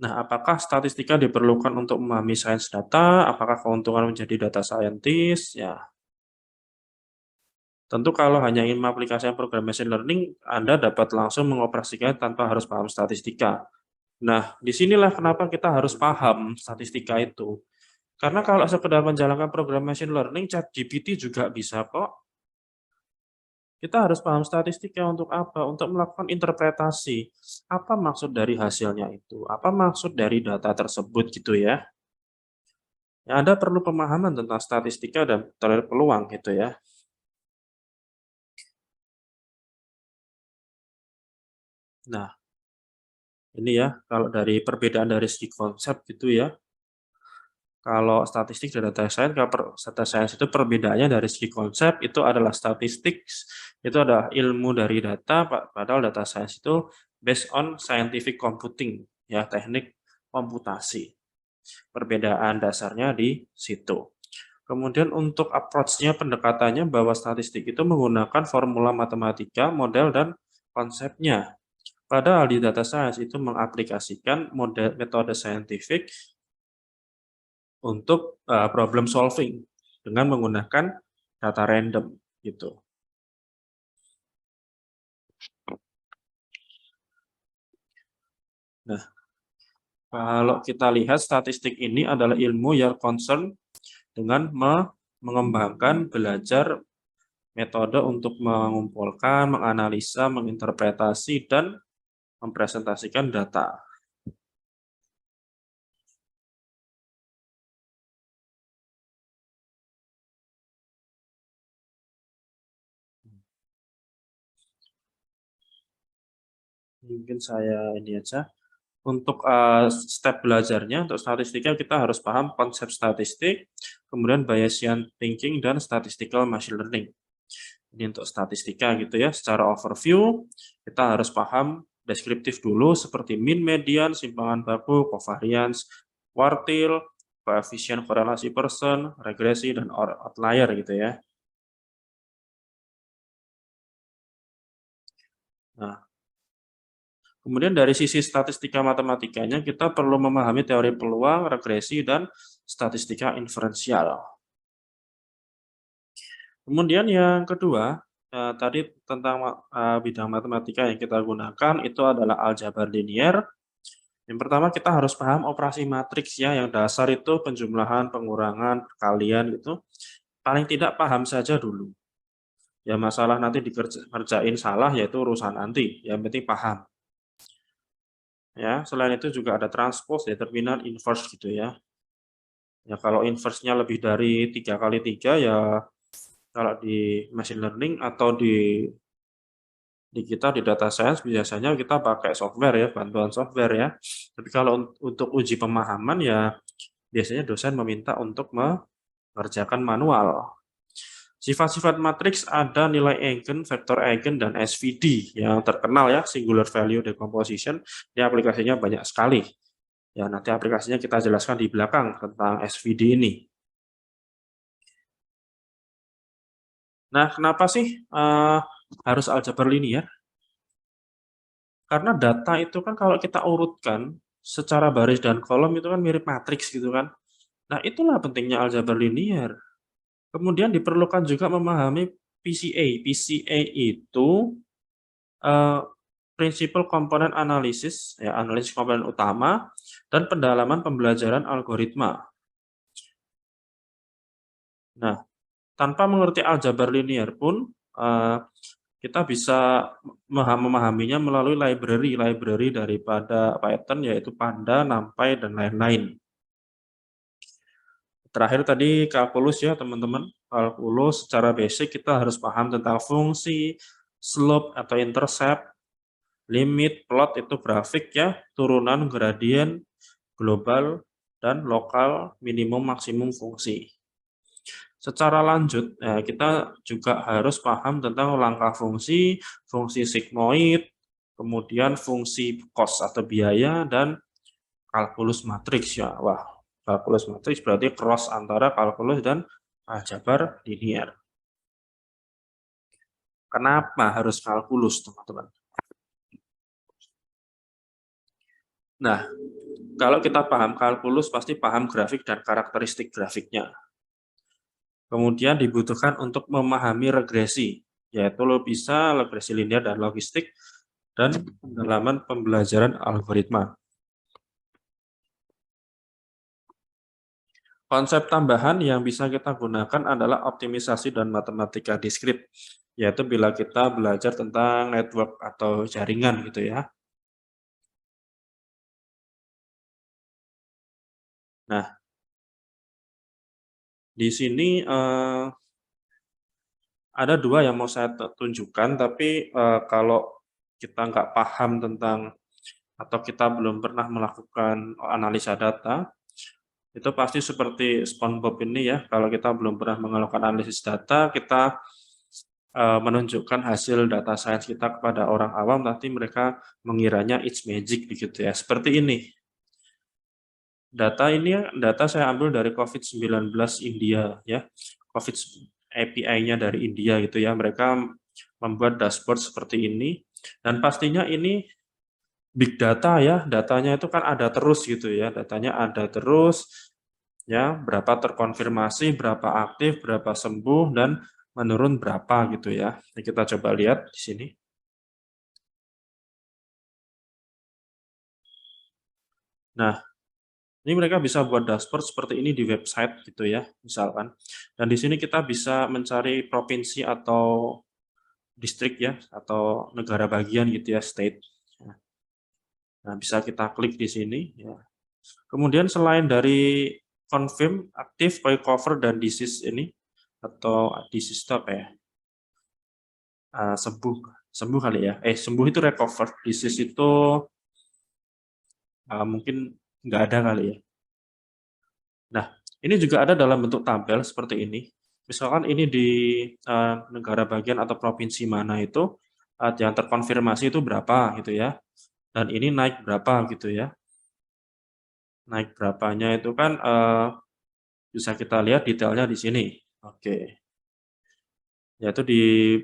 Nah, apakah statistika diperlukan untuk memahami sains data? Apakah keuntungan menjadi data scientist? Ya, tentu kalau hanya ingin mengaplikasikan program machine learning, Anda dapat langsung mengoperasikannya tanpa harus paham statistika. Nah, disinilah kenapa kita harus paham statistika itu. Karena kalau sekedar menjalankan program machine learning, ChatGPT juga bisa kok. Kita harus paham statistika untuk apa? Untuk melakukan interpretasi. Apa maksud dari hasilnya itu? Apa maksud dari data tersebut gitu ya? Ya, Anda perlu pemahaman tentang statistika dan peluang gitu ya. Nah, ini ya, kalau dari perbedaan dari segi konsep gitu ya. Kalau statistik dan data science, kalau data science itu perbedaannya dari segi konsep itu adalah statistik, itu adalah ilmu dari data, padahal data science itu based on scientific computing, ya teknik komputasi. Perbedaan dasarnya di situ. Kemudian untuk approach-nya, pendekatannya bahwa statistik itu menggunakan formula matematika, model, dan konsepnya. Padahal di data science itu mengaplikasikan metode saintifik untuk problem solving dengan menggunakan data random gitu. Nah, kalau kita lihat statistik ini adalah ilmu yang concern dengan mengembangkan, belajar metode untuk mengumpulkan, menganalisa, menginterpretasi, dan mempresentasikan data. Mungkin saya ini aja. untuk step belajarnya, untuk statistika kita harus paham konsep statistik, kemudian Bayesian thinking, dan statistical machine learning. Ini untuk statistika gitu ya, secara overview kita harus paham deskriptif dulu seperti mean, median, simpangan baku, covariance, quartile, koefisien korelasi Pearson, regresi, dan outlier gitu ya. Nah, kemudian dari sisi statistika matematikanya kita perlu memahami teori peluang, regresi, dan statistika inferensial. Kemudian yang kedua, tadi tentang bidang matematika yang kita gunakan itu adalah aljabar linier. Yang pertama kita harus paham operasi matriks ya, yang dasar itu penjumlahan, pengurangan, perkalian gitu. Paling tidak paham saja dulu. Ya masalah nanti dikerjain salah yaitu urusan nanti, yang penting paham. Ya, selain itu juga ada transpose, determinant, inverse gitu ya. Ya kalau inverse-nya lebih dari 3 kali 3 ya kalau di machine learning atau di kita di data science biasanya kita pakai software ya, bantuan software ya. Tapi kalau untuk uji pemahaman ya biasanya dosen meminta untuk mengerjakan manual. Sifat-sifat matriks ada nilai eigen, vektor eigen, dan SVD yang terkenal ya, singular value decomposition. Ini aplikasinya banyak sekali. Ya, nanti aplikasinya kita jelaskan di belakang tentang SVD ini. Nah, kenapa sih harus aljabar linier? Karena data itu kan kalau kita urutkan secara baris dan kolom itu kan mirip matriks gitu kan. Nah, itulah pentingnya aljabar linier. Kemudian diperlukan juga memahami PCA. PCA itu Principal Component Analysis, ya, analisis komponen utama, dan pendalaman pembelajaran algoritma. Nah, tanpa mengerti aljabar linier pun, kita bisa memahaminya melalui library daripada Python, yaitu Panda, NumPy, dan lain-lain. Terakhir tadi kalkulus ya teman-teman. Kalkulus secara basic kita harus paham tentang fungsi, slope atau intercept, limit, plot itu grafik ya, turunan, gradien, global, dan lokal, minimum, maksimum fungsi. Secara lanjut, kita juga harus paham tentang langkah fungsi, fungsi sigmoid, kemudian fungsi cost atau biaya, dan kalkulus matriks ya. Wah, kalkulus matriks berarti cross antara kalkulus dan aljabar linier. Kenapa harus kalkulus, teman-teman? Nah, kalau kita paham kalkulus, pasti paham grafik dan karakteristik grafiknya. Kemudian dibutuhkan untuk memahami regresi, yaitu bisa regresi linear dan logistik, dan pendalaman pembelajaran algoritma. Konsep tambahan yang bisa kita gunakan adalah optimisasi dan matematika diskrit, yaitu bila kita belajar tentang network atau jaringan gitu ya. Nah, di sini ada dua yang mau saya tunjukkan, tapi kalau kita nggak paham tentang atau kita belum pernah melakukan analisa data, itu pasti seperti SpongeBob ini ya, kalau kita belum pernah melakukan analisis data, kita menunjukkan hasil data science kita kepada orang awam, nanti mereka mengiranya it's magic begitu ya, seperti ini. Data ini, data saya ambil dari COVID-19 India ya, COVID API-nya dari India gitu ya, mereka membuat dashboard seperti ini, dan pastinya ini big data ya, datanya itu kan ada terus gitu ya, datanya ada terus ya, berapa terkonfirmasi, berapa aktif, berapa sembuh, dan menurun berapa gitu ya. Ini kita coba lihat di sini. Nah, ini mereka bisa buat dashboard seperti ini di website gitu ya, misalkan. Dan di sini kita bisa mencari provinsi atau distrik ya, atau negara bagian gitu ya, state. Nah, bisa kita klik di sini ya. Kemudian selain dari confirm, aktif, recover, dan disease ini, atau disease apa ya? Sembuh kali ya. Sembuh itu recover, disease itu mungkin nggak ada kali ya. Nah, ini juga ada dalam bentuk tabel seperti ini. Misalkan ini di negara bagian atau provinsi mana itu yang terkonfirmasi itu berapa gitu ya. Dan ini naik berapa gitu ya. Naik berapanya itu kan bisa kita lihat detailnya di sini. Oke. Yaitu di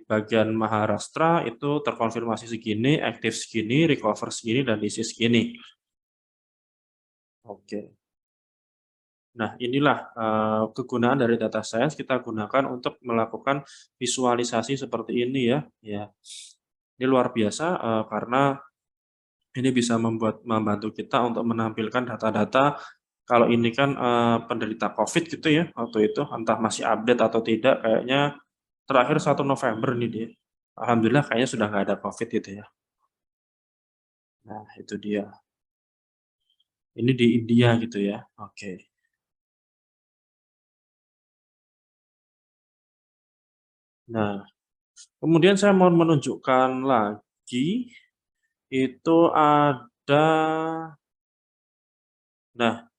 bagian Maharashtra itu terkonfirmasi segini, aktif segini, recover segini, dan diisi segini. Oke. Nah, inilah kegunaan dari data science kita gunakan untuk melakukan visualisasi seperti ini ya. Ya, ini luar biasa karena ini bisa membantu kita untuk menampilkan data-data. Kalau ini kan penderita COVID gitu ya, waktu itu entah masih update atau tidak, kayaknya terakhir 1 November nih dia. Alhamdulillah kayaknya sudah nggak ada COVID gitu ya. Nah, itu dia. Ini di India gitu ya. Oke. Nah, kemudian saya mau menunjukkan lagi, itu ada, nah,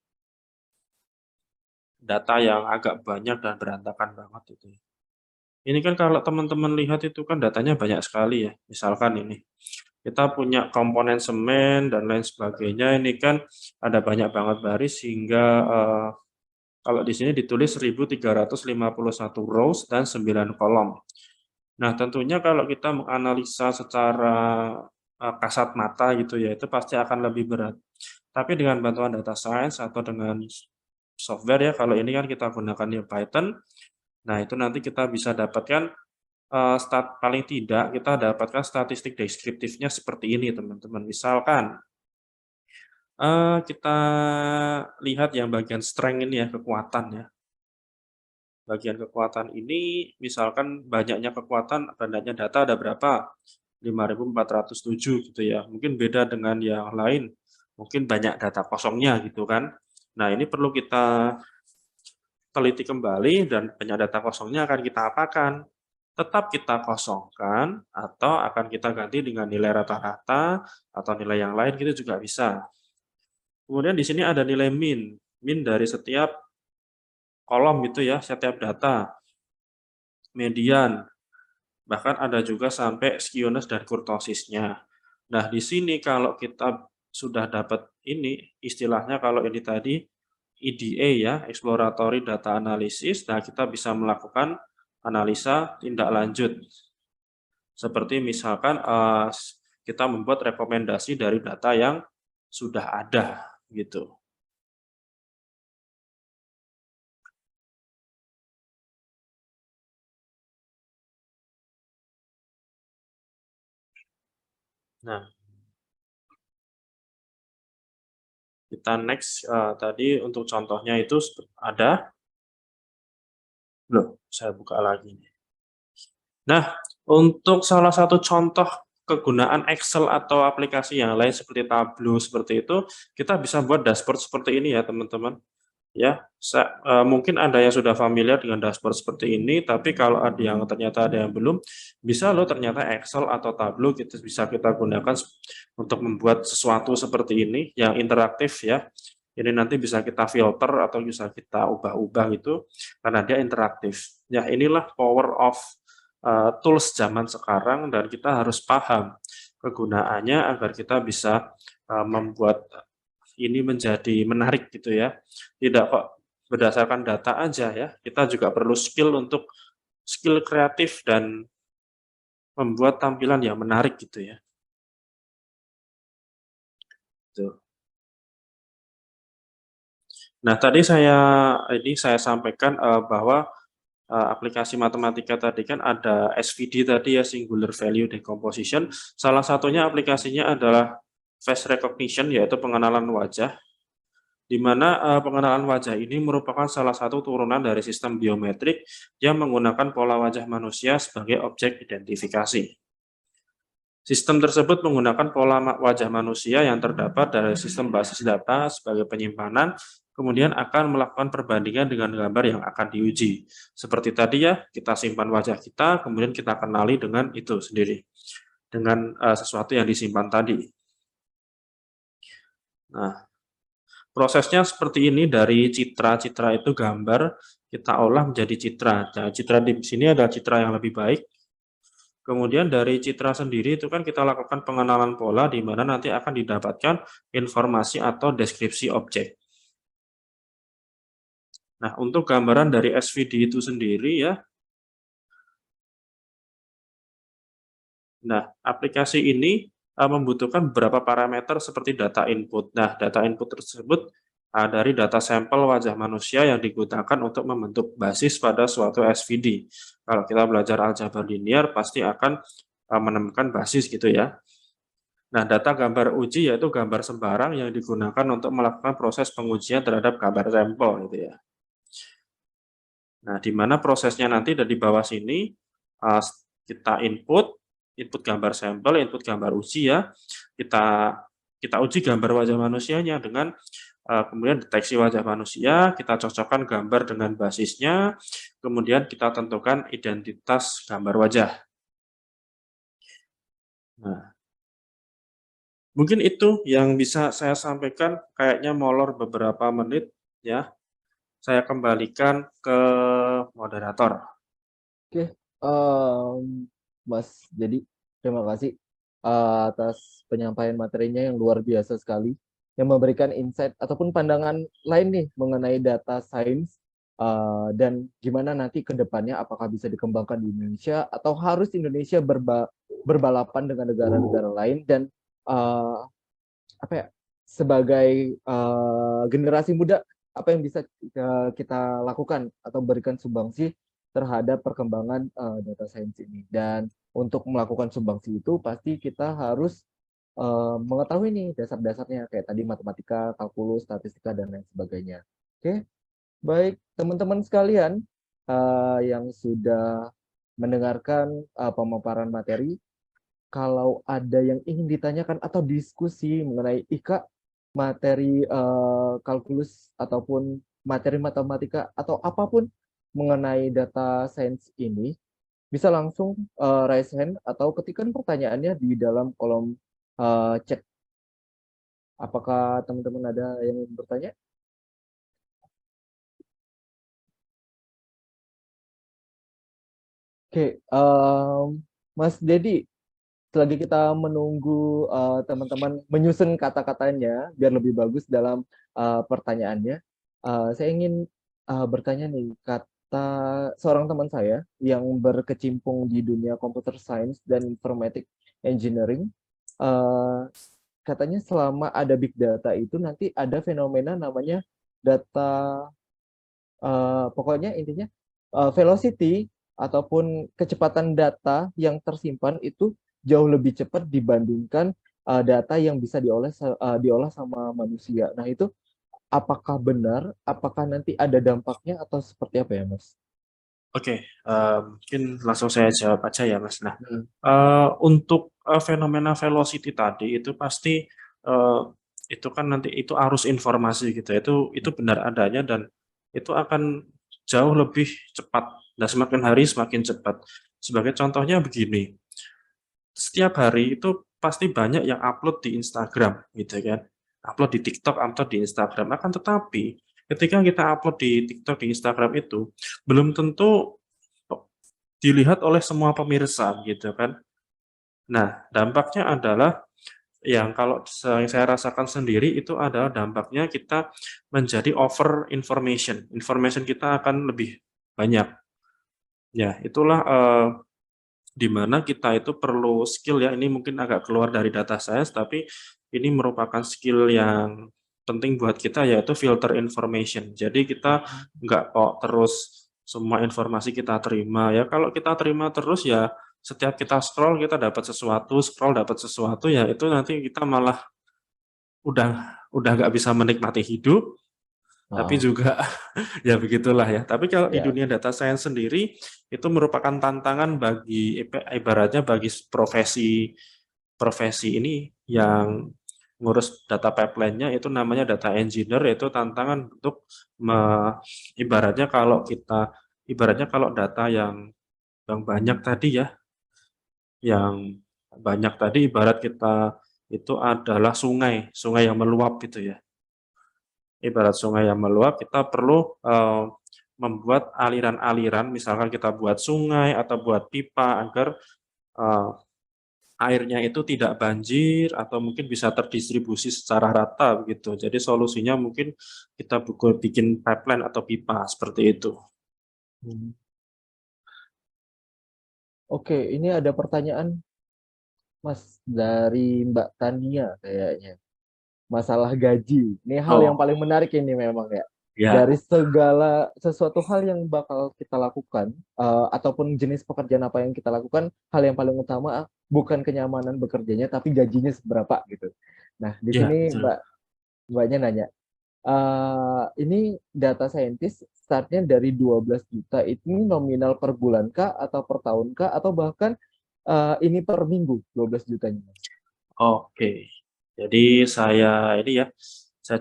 data yang agak banyak dan berantakan banget itu ya. Ini kan kalau teman-teman lihat itu kan datanya banyak sekali ya. Misalkan ini, kita punya komponen semen dan lain sebagainya, ini kan ada banyak banget baris hingga kalau di sini ditulis 1351 rows dan 9 kolom. Nah, tentunya kalau kita menganalisa secara kasat mata gitu ya, itu pasti akan lebih berat. Tapi dengan bantuan data science atau dengan software ya, kalau ini kan kita gunakan Python, nah itu nanti kita bisa dapatkan paling tidak kita dapatkan statistik deskriptifnya seperti ini teman-teman. Misalkan kita lihat yang bagian strength ini ya, kekuatan ya. Bagian kekuatan ini misalkan banyaknya kekuatan, banyaknya data ada berapa? 5.407 gitu ya. Mungkin beda dengan yang lain, mungkin banyak data kosongnya gitu kan. Nah, ini perlu kita teliti kembali dan banyak data kosongnya akan kita apakan? Tetap kita kosongkan atau akan kita ganti dengan nilai rata-rata atau nilai yang lain gitu juga bisa. Kemudian di sini ada nilai min, min dari setiap kolom gitu ya, setiap data, median, bahkan ada juga sampai skewness dan kurtosisnya. Nah, di sini kalau kita sudah dapat ini, istilahnya kalau ini tadi EDA ya, Exploratory Data Analysis, nah kita bisa melakukan analisa tindak lanjut. Seperti misalkan kita membuat rekomendasi dari data yang sudah ada gitu. Nah, kita next tadi untuk contohnya itu ada. Loh, saya buka lagi. Nah, untuk salah satu contoh kegunaan Excel atau aplikasi yang lain seperti Tableau seperti itu, kita bisa buat dashboard seperti ini ya teman-teman. Ya, mungkin ada yang sudah familiar dengan dashboard seperti ini, tapi kalau ada yang ternyata ada yang belum, bisa loh ternyata Excel atau Tableau bisa kita gunakan untuk membuat sesuatu seperti ini yang interaktif ya. Ini nanti bisa kita filter atau bisa kita ubah-ubah gitu karena dia interaktif. Ya, inilah power of tools zaman sekarang dan kita harus paham kegunaannya agar kita bisa membuat ini menjadi menarik gitu ya. Tidak kok berdasarkan data aja ya, kita juga perlu skill untuk skill kreatif dan membuat tampilan yang menarik gitu ya. Tuh. Nah, tadi saya sampaikan bahwa aplikasi matematika tadi kan ada SVD tadi ya, Singular Value Decomposition. Salah satunya aplikasinya adalah face recognition, yaitu pengenalan wajah, di mana pengenalan wajah ini merupakan salah satu turunan dari sistem biometrik yang menggunakan pola wajah manusia sebagai objek identifikasi. Sistem tersebut menggunakan pola wajah manusia yang terdapat dari sistem basis data sebagai penyimpanan, kemudian akan melakukan perbandingan dengan gambar yang akan diuji. Seperti tadi ya, kita simpan wajah kita, kemudian kita kenali dengan itu sendiri, dengan sesuatu yang disimpan tadi. Nah, prosesnya seperti ini, dari citra itu gambar, kita olah menjadi citra. Nah, citra di sini adalah citra yang lebih baik. Kemudian dari citra sendiri itu kan kita lakukan pengenalan pola, di mana nanti akan didapatkan informasi atau deskripsi objek. Nah, untuk gambaran dari SVD itu sendiri ya, nah aplikasi ini membutuhkan beberapa parameter seperti data input. Nah, data input tersebut dari data sampel wajah manusia yang digunakan untuk membentuk basis pada suatu SVD. Kalau kita belajar aljabar linear, pasti akan menemukan basis gitu ya. Nah, data gambar uji yaitu gambar sembarang yang digunakan untuk melakukan proses pengujian terhadap gambar sampel gitu ya. Nah, di mana prosesnya nanti dari bawah sini kita input gambar sampel, input gambar uji ya. Kita uji gambar wajah manusianya dengan kemudian deteksi wajah manusia, kita cocokkan gambar dengan basisnya, kemudian kita tentukan identitas gambar wajah. Nah, mungkin itu yang bisa saya sampaikan, kayaknya molor beberapa menit ya. Saya kembalikan ke moderator. Oke, Mas Jadi, terima kasih atas penyampaian materinya yang luar biasa sekali, yang memberikan insight ataupun pandangan lain nih mengenai data science dan gimana nanti ke depannya apakah bisa dikembangkan di Indonesia atau harus Indonesia berbalapan dengan negara-negara lain dan apa ya, sebagai generasi muda apa yang bisa kita lakukan atau berikan sumbangsi terhadap perkembangan data science ini. Dan untuk melakukan sumbangsi itu pasti kita harus mengetahui nih dasar-dasarnya kayak tadi matematika, kalkulus, statistika dan lain sebagainya. Oke, baik teman-teman sekalian yang sudah mendengarkan pemaparan materi, kalau ada yang ingin ditanyakan atau diskusi mengenai IKA, materi kalkulus ataupun materi matematika atau apapun mengenai data science ini, bisa langsung raise hand atau ketikkan pertanyaannya di dalam kolom chat. Apakah teman-teman ada yang ingin bertanya? Oke, Mas Dedi, selagi kita menunggu teman-teman menyusun kata-katanya biar lebih bagus dalam pertanyaannya, saya ingin bertanya nih, kata seorang teman saya yang berkecimpung di dunia computer science dan informatic engineering, katanya selama ada big data itu nanti ada fenomena namanya data, pokoknya intinya velocity ataupun kecepatan data yang tersimpan itu jauh lebih cepat dibandingkan data yang bisa diolah sama manusia. Nah, itu apakah benar? Apakah nanti ada dampaknya atau seperti apa ya, Mas? Oke, mungkin langsung saya jawab aja ya, Mas. Nah, Hmm. untuk fenomena velocity tadi itu pasti itu kan nanti itu arus informasi gitu ya. Itu benar adanya dan itu akan jauh lebih cepat. Dan semakin hari semakin cepat. Sebagai contohnya begini, setiap hari itu pasti banyak yang upload di Instagram gitu kan. Upload di TikTok atau di Instagram. Akan tetapi ketika kita upload di TikTok, di Instagram itu belum tentu dilihat oleh semua pemirsa gitu kan. Nah, dampaknya adalah yang kalau yang saya rasakan sendiri itu adalah dampaknya kita menjadi over information. Information kita akan lebih banyak. Ya, itulah di mana kita itu perlu skill ya, ini mungkin agak keluar dari data science, tapi ini merupakan skill yang penting buat kita, yaitu filter information. Jadi kita nggak kok terus semua informasi kita terima ya. Kalau kita terima terus ya, setiap kita scroll kita dapat sesuatu ya, itu nanti kita malah udah nggak bisa menikmati hidup, tapi Oh, juga ya begitulah ya. Tapi kalau di ya. dunia data science sendiri itu merupakan tantangan bagi ibaratnya bagi profesi ini yang ngurus data pipeline-nya itu namanya data engineer, yaitu tantangan untuk ibaratnya kalau data yang banyak tadi ya, yang banyak tadi ibarat kita itu adalah sungai, sungai yang meluap gitu ya. Ibarat sungai yang meluap, kita perlu membuat aliran-aliran, misalkan kita buat sungai atau buat pipa agar eee, airnya itu tidak banjir atau mungkin bisa terdistribusi secara rata begitu. Jadi solusinya mungkin kita bikin pipeline atau pipa seperti itu. Hmm. Oke, ini ada pertanyaan Mas dari Mbak Tania kayaknya. Masalah gaji. Ini hal yang Oh, paling menarik ini memang ya. ya, Dari segala sesuatu hal yang bakal kita lakukan, ataupun jenis pekerjaan apa yang kita lakukan, hal yang paling utama bukan kenyamanan bekerjanya, tapi gajinya seberapa gitu. Nah, di ya sini betul. Mbaknya nanya, ini data scientist startnya dari 12 juta, ini nominal per bulan kah, atau per tahun kah, atau bahkan ini per minggu 12 jutanya, Mas? Oke. Jadi saya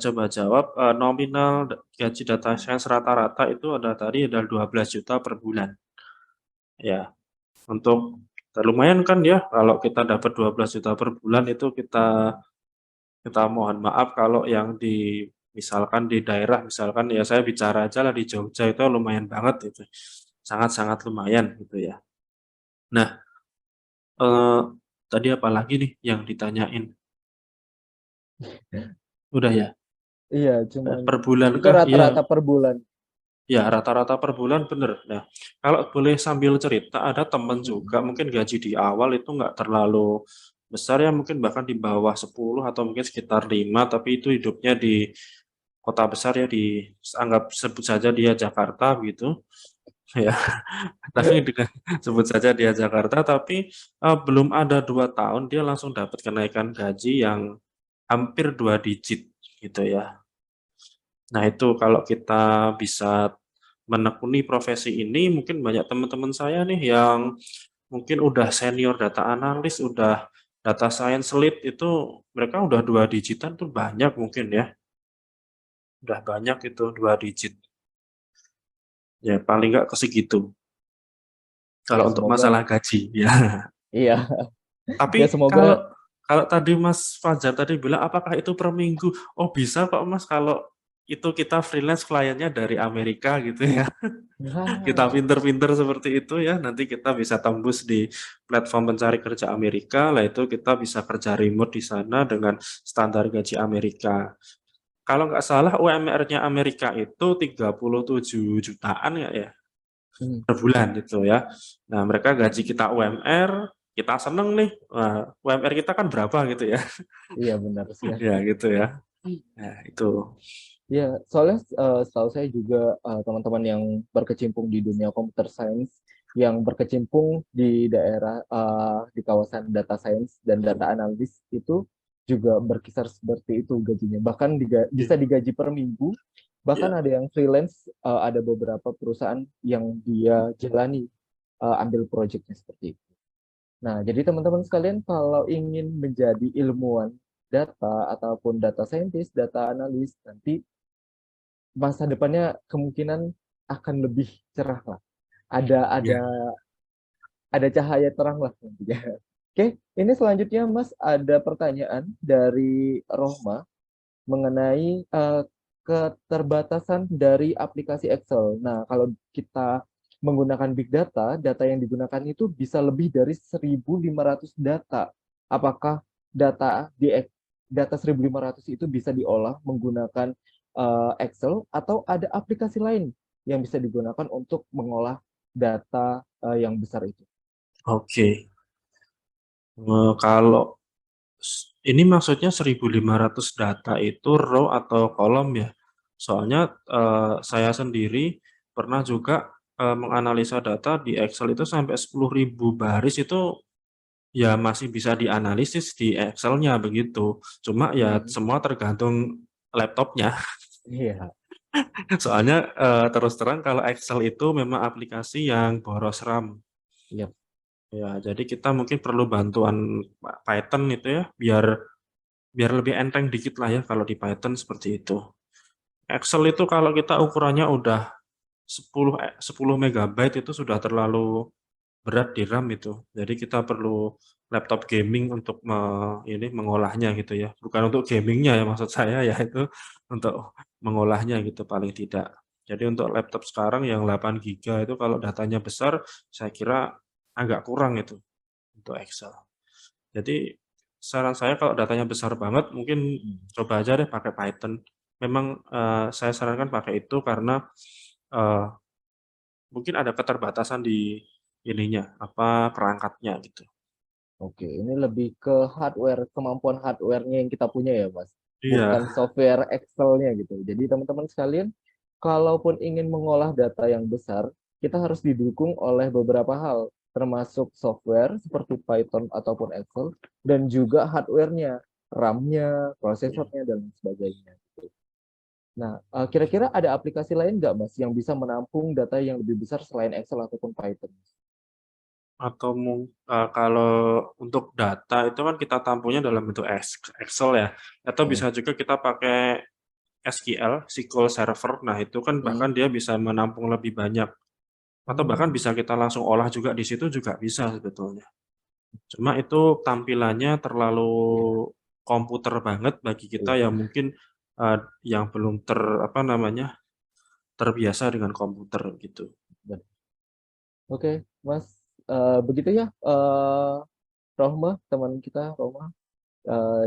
coba jawab, nominal gaji data science rata-rata itu tadi ada 12 juta per bulan. Ya, untuk lumayan kan ya kalau kita dapat 12 juta per bulan itu kita kita mohon maaf kalau yang misalkan di daerah, misalkan ya saya bicara aja lah di Jogja itu lumayan banget itu, sangat-sangat lumayan gitu ya. Nah, eee, tadi apalagi nih yang ditanyain? Udah ya? Iya, cuman Per bulan itu kah? Iya. rata-rata per bulan. Ya, rata-rata per bulan bener. Nah, kalau boleh sambil cerita, ada temen Mm-mm. juga mungkin gaji di awal itu nggak terlalu besar ya, mungkin bahkan di bawah 10 atau mungkin sekitar 5, tapi itu hidupnya di kota besar ya, anggap sebut saja dia Jakarta gitu, ya. Tapi dengan sebut saja dia Jakarta, tapi belum ada 2 tahun dia langsung dapat kenaikan gaji yang hampir 2 digit gitu ya. Nah, itu kalau kita bisa menekuni profesi ini, mungkin banyak teman-teman saya nih yang mungkin udah senior data analis, udah data science lead itu mereka udah 2 digitan tuh banyak mungkin ya, udah banyak itu 2 digit. Ya paling nggak ke segitu, kalau Ya untuk semoga, masalah gaji, ya. iya, ya Tapi kalau semoga. kalau tadi Mas Fajar tadi bilang, "Apakah itu per minggu?" Oh bisa kok Mas, kalau itu kita freelance kliennya dari Amerika gitu ya. Kita Nah, pinter-pinter seperti itu ya, nanti kita bisa tembus di platform pencari kerja Amerika, lah itu kita bisa kerja remote di sana dengan standar gaji Amerika. Kalau nggak salah UMR-nya Amerika itu 37 jutaan nggak ya, hmm, per bulan gitu ya. Nah mereka gaji kita UMR, kita seneng nih, wah, UMR kita kan berapa gitu ya. iya benar sekali. Ya gitu ya. Nah itu. Ya, soalnya setahu saya juga teman-teman yang berkecimpung di dunia computer science, yang berkecimpung di daerah di kawasan data science dan data analis itu juga berkisar seperti itu gajinya. Bahkan bisa digaji per minggu, bahkan Ya. ada yang freelance, ada beberapa perusahaan yang dia jalani ambil proyeknya seperti itu. Nah, jadi teman-teman sekalian kalau ingin menjadi ilmuwan data ataupun data scientist, data analis, nanti masa depannya kemungkinan akan lebih cerah lah. Ada Ya. ada ada cahaya terang lah nantinya. Oke, ini selanjutnya Mas ada pertanyaan dari Rohma mengenai keterbatasan dari aplikasi Excel. Nah, kalau kita menggunakan big data, data yang digunakan itu bisa lebih dari 1.500 data. Apakah data data 1.500 itu bisa diolah menggunakan Excel, atau ada aplikasi lain yang bisa digunakan untuk mengolah data yang besar itu? Oke. Kalau ini maksudnya 1.500 data itu row atau kolom ya? Soalnya, saya sendiri pernah juga, menganalisa data di Excel itu sampai 10.000 baris itu ya masih bisa dianalisis di Excel-nya begitu. Cuma ya Hmm, semua tergantung laptopnya. iya, Soalnya, terus terang kalau Excel itu memang aplikasi yang boros RAM. iya. Ya, jadi kita mungkin perlu bantuan Python itu ya, biar biar lebih enteng dikit lah ya kalau di Python seperti itu. Excel itu kalau kita ukurannya udah 10 megabyte itu sudah terlalu berat di RAM itu. Jadi kita perlu laptop gaming untuk mengolahnya gitu ya. Bukan untuk gamingnya ya maksud saya ya, itu untuk mengolahnya gitu paling tidak. Jadi untuk laptop sekarang yang 8 GB itu kalau datanya besar, saya kira agak kurang itu untuk Excel. Jadi saran saya kalau datanya besar banget mungkin coba aja deh pakai Python. Memang saya sarankan pakai itu karena eh, mungkin ada keterbatasan di ininya, perangkatnya gitu. Oke, ini lebih ke hardware, kemampuan hardware-nya yang kita punya ya, Mas. Iya, Bukan software Excel-nya gitu. Jadi teman-teman sekalian, kalaupun ingin mengolah data yang besar, kita harus didukung oleh beberapa hal, termasuk software seperti Python ataupun Excel, dan juga hardware-nya, RAM-nya, prosesornya, dan lain sebagainya. Nah, kira-kira ada aplikasi lain nggak, Mas, yang bisa menampung data yang lebih besar selain Excel ataupun Python? atau kalau untuk data itu kan kita tampungnya dalam bentuk Excel ya, atau Hmm. bisa juga kita pakai SQL Server. Nah, itu kan Hmm. bahkan dia bisa menampung lebih banyak, atau bahkan bisa kita langsung olah juga di situ juga bisa sebetulnya. Cuma itu tampilannya terlalu komputer banget bagi kita Iya. yang mungkin yang belum terbiasa dengan komputer gitu. Oke, Mas. Begitu ya, Rohma, teman kita, Rohma.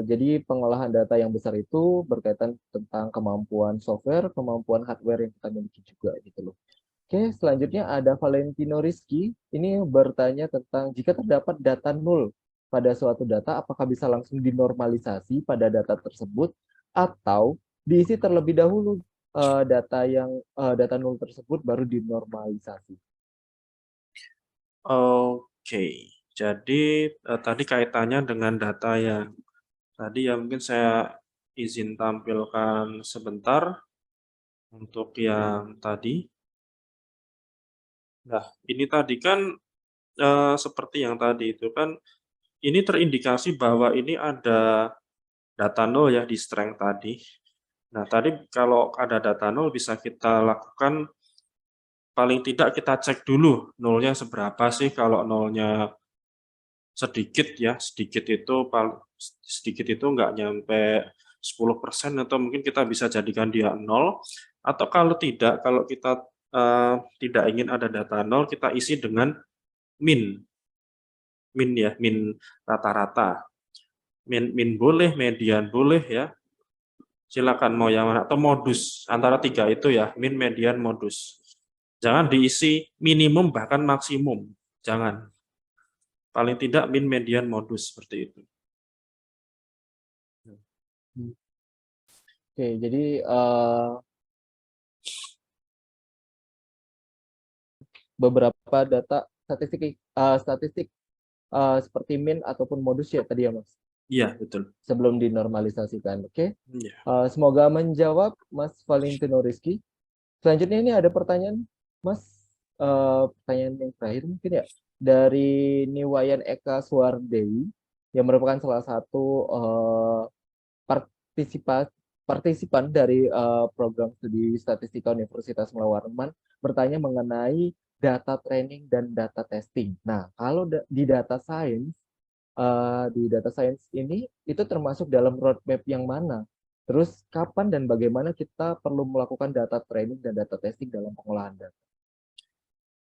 Jadi pengolahan data yang besar itu berkaitan tentang kemampuan software, kemampuan hardware yang kita miliki juga gitu loh. Oke, selanjutnya ada Valentino Rizky. Ini bertanya tentang jika terdapat data nol pada suatu data, apakah bisa langsung dinormalisasi pada data tersebut atau diisi terlebih dahulu data nol tersebut baru dinormalisasi. Oke, jadi tadi kaitannya dengan data yang tadi ya mungkin saya izin tampilkan sebentar untuk yang tadi. Nah, ini tadi kan seperti yang tadi itu kan ini terindikasi bahwa ini ada data nol ya di strength tadi. Nah, tadi kalau ada data nol bisa kita lakukan paling tidak kita cek dulu nolnya seberapa sih. Kalau nolnya sedikit ya, sedikit itu nggak nyampe 10% atau mungkin kita bisa jadikan dia 0, atau kalau tidak, kalau kita tidak ingin ada data 0, kita isi dengan min, ya, min rata-rata. Min boleh, median boleh ya, silakan mau yang mana, atau modus, antara 3 itu ya, min, median, modus. Jangan diisi minimum bahkan maksimum, jangan. Paling tidak min, median, modus, seperti itu. Oke, jadi beberapa data statistik seperti min ataupun modus ya tadi ya Mas, Iya, betul. sebelum dinormalisasikan. Oke, Iya. semoga menjawab Mas Valentino Rizky. Selanjutnya ini ada pertanyaan Mas, pertanyaan yang terakhir mungkin ya, dari Niwayan Eka Suwardewi yang merupakan salah satu partisipa partisipan dari program studi statistika Universitas Mula Warman bertanya mengenai data training dan data testing. Nah, kalau di data science ini itu termasuk dalam roadmap yang mana? Terus kapan dan bagaimana kita perlu melakukan data training dan data testing dalam pengolahan data?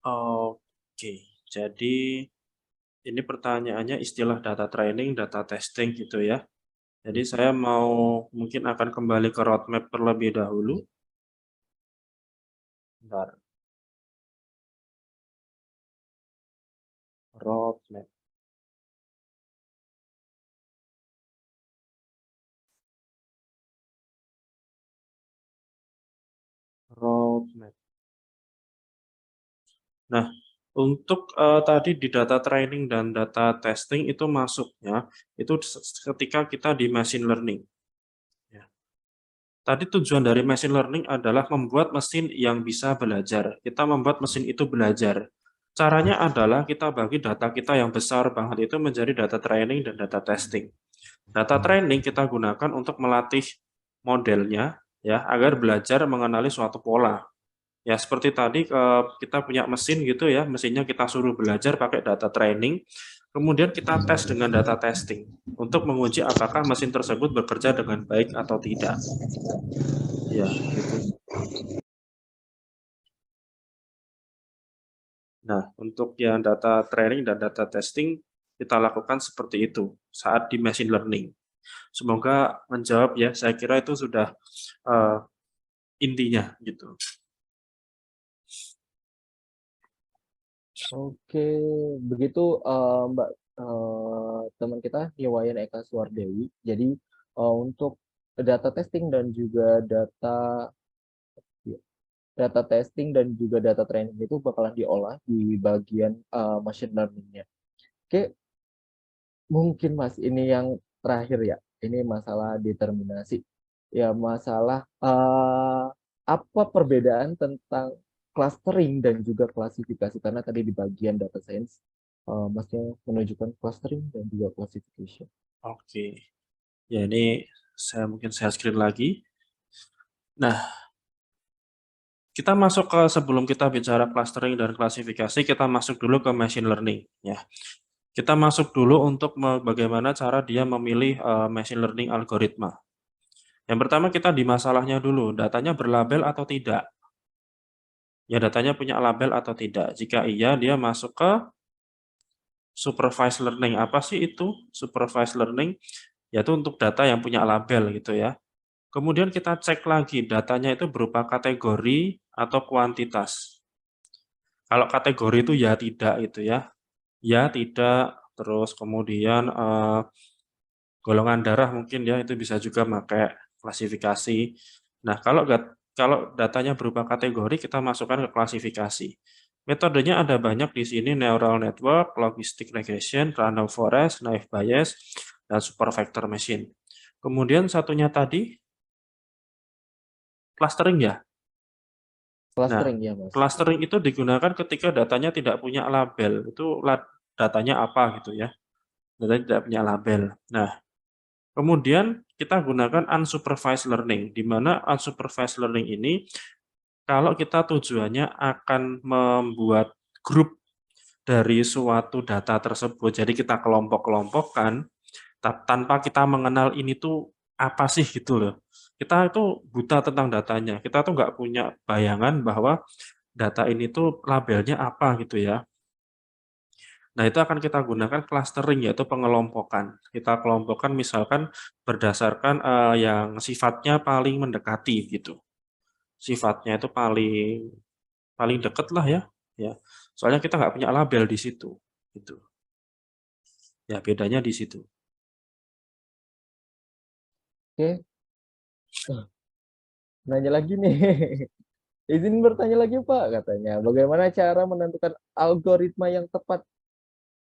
Oke, jadi ini pertanyaannya istilah data training, data testing gitu ya. Jadi saya mungkin akan kembali ke roadmap terlebih dahulu. Bentar. Roadmap. Roadmap. Nah, untuk tadi di data training dan data testing itu masuknya itu ketika kita di machine learning. Ya. Tadi tujuan dari machine learning adalah membuat mesin yang bisa belajar. Kita membuat mesin itu belajar. Caranya adalah kita bagi data kita yang besar banget itu menjadi data training dan data testing. Data training kita gunakan untuk melatih modelnya ya agar belajar mengenali suatu pola. Ya, seperti tadi kita punya mesin gitu ya, mesinnya kita suruh belajar pakai data training, kemudian kita tes dengan data testing untuk menguji apakah mesin tersebut bekerja dengan baik atau tidak. Ya, gitu. Nah, untuk yang data training dan data testing, kita lakukan seperti itu saat di machine learning. Semoga menjawab ya, saya kira itu sudah intinya gitu. Oke, begitu Mbak teman kita Niwayan Eka Suwardewi. Jadi untuk data testing dan juga data testing dan juga data training itu bakalan diolah di bagian machine learning-nya. Oke, mungkin Mas ini yang terakhir ya. Ini masalah determinasi. Ya masalah apa perbedaan tentang clustering dan juga klasifikasi, karena tadi di bagian data science Masnya menunjukkan clustering dan juga classification. Oke, ya ini mungkin share screen lagi. Nah, kita masuk ke sebelum kita bicara clustering dan klasifikasi, kita masuk dulu ke machine learning ya. Kita masuk dulu untuk bagaimana cara dia memilih machine learning algoritma. Yang pertama kita di masalahnya dulu, datanya berlabel atau tidak. Ya, datanya punya label atau tidak. Jika iya, dia masuk ke supervised learning. Apa sih itu supervised learning? Yaitu untuk data yang punya label gitu ya. Kemudian kita cek lagi datanya itu berupa kategori atau kuantitas. Kalau kategori itu ya tidak gitu ya. Ya tidak, terus kemudian golongan darah mungkin ya itu bisa juga pakai klasifikasi. Nah, kalau datanya berupa kategori kita masukkan ke klasifikasi. Metodenya ada banyak di sini, neural network, logistic regression, random forest, naive bayes, dan super vector machine. Kemudian satunya tadi clustering ya. Nah, Clustering ya Mas. clustering itu digunakan ketika datanya tidak punya label. Itu datanya apa gitu ya. Datanya tidak punya label. Nah, kemudian kita gunakan unsupervised learning, di mana unsupervised learning ini kalau kita tujuannya akan membuat grup dari suatu data tersebut, jadi kita kelompok-kelompokkan tanpa kita mengenal ini tuh apa sih gitu loh. Kita itu buta tentang datanya, kita tuh nggak punya bayangan bahwa data ini tuh labelnya apa gitu ya. Nah, itu akan kita gunakan clustering, yaitu pengelompokan. Kita kelompokkan misalkan berdasarkan yang sifatnya paling mendekati gitu. Sifatnya itu paling paling dekat lah ya. Ya, soalnya kita nggak punya label di situ. Gitu. Ya, bedanya di situ. Oke, nanya lagi nih. Izin bertanya lagi Pak, katanya. Bagaimana cara menentukan algoritma yang tepat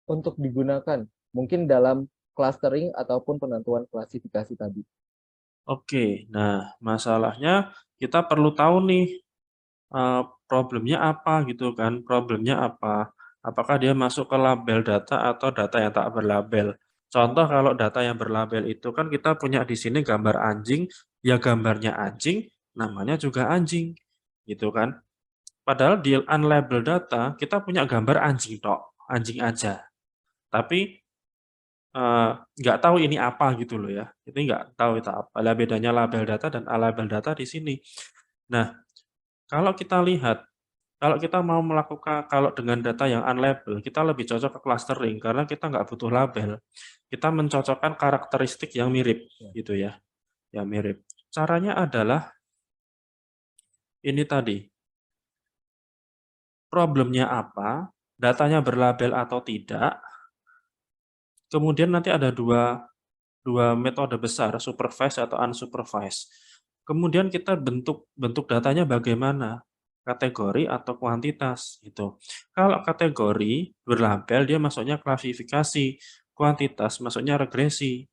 untuk digunakan? Mungkin dalam clustering ataupun penentuan klasifikasi tadi. Oke, nah masalahnya kita perlu tahu nih problemnya apa gitu kan, problemnya apa. Apakah dia masuk ke label data atau data yang tak berlabel. Contoh kalau data yang berlabel itu kan kita punya di sini gambar anjing, ya gambarnya anjing, namanya juga anjing, gitu kan. Padahal di unlabeled data kita punya gambar anjing tok, anjing aja. Tapi nggak tahu ini apa gitu loh ya. Itu nggak tahu itu apa. Lah bedanya label data dan unlabeled data di sini. Nah, kalau kita lihat, kalau kita mau melakukan, kalau dengan data yang unlabeled, kita lebih cocok ke clustering karena kita nggak butuh label. Kita mencocokkan karakteristik yang mirip gitu ya, yang mirip. Caranya adalah ini tadi, problemnya apa, datanya berlabel atau tidak, kemudian nanti ada dua metode besar, supervised atau unsupervised. Kemudian kita bentuk datanya bagaimana? Kategori atau kuantitas gitu. Kalau kategori berlabel dia masuknya klasifikasi, kuantitas masuknya regresi.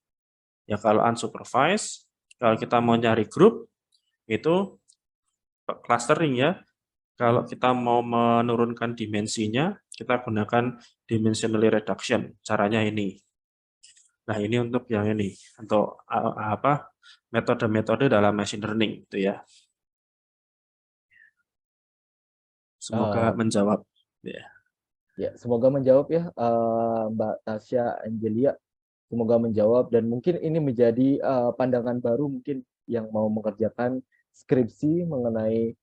Ya kalau unsupervised, kalau kita mau nyari grup itu clustering ya. Kalau kita mau menurunkan dimensinya, kita gunakan dimensionally reduction. Caranya ini. Nah, ini untuk yang ini, untuk apa metode-metode dalam machine learning itu ya. Semoga menjawab. Ya, semoga menjawab ya, Mbak Tasya Angelia. Semoga menjawab dan mungkin ini menjadi pandangan baru mungkin yang mau mengerjakan skripsi mengenai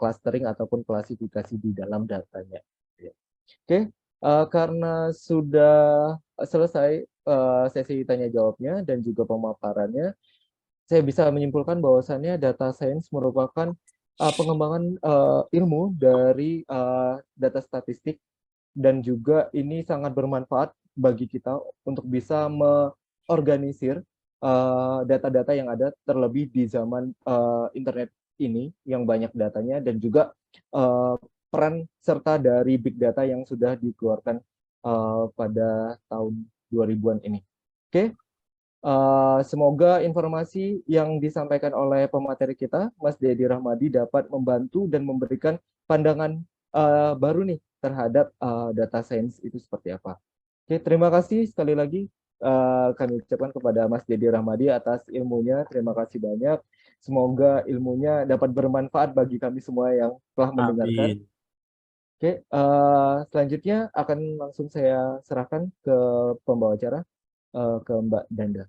clustering ataupun klasifikasi di dalam datanya. Ya. Oke, karena sudah selesai sesi tanya jawabnya dan juga pemaparannya, saya bisa menyimpulkan bahwasannya data science merupakan pengembangan ilmu dari data statistik, dan juga ini sangat bermanfaat bagi kita untuk bisa mengorganisir data-data yang ada, terlebih di zaman internet ini yang banyak datanya, dan juga peran serta dari big data yang sudah dikeluarkan pada tahun 2000-an ini. Oke. Semoga informasi yang disampaikan oleh pemateri kita, Mas Dedi Rahmadi, dapat membantu dan memberikan pandangan baru nih terhadap data science itu seperti apa. Oke, terima kasih sekali lagi kami ucapkan kepada Mas Dedi Rahmadi atas ilmunya. Terima kasih banyak. Semoga ilmunya dapat bermanfaat bagi kami semua yang telah mendengarkan. Amin. Oke, selanjutnya akan langsung saya serahkan ke pembawa acara, ke Mbak Danda.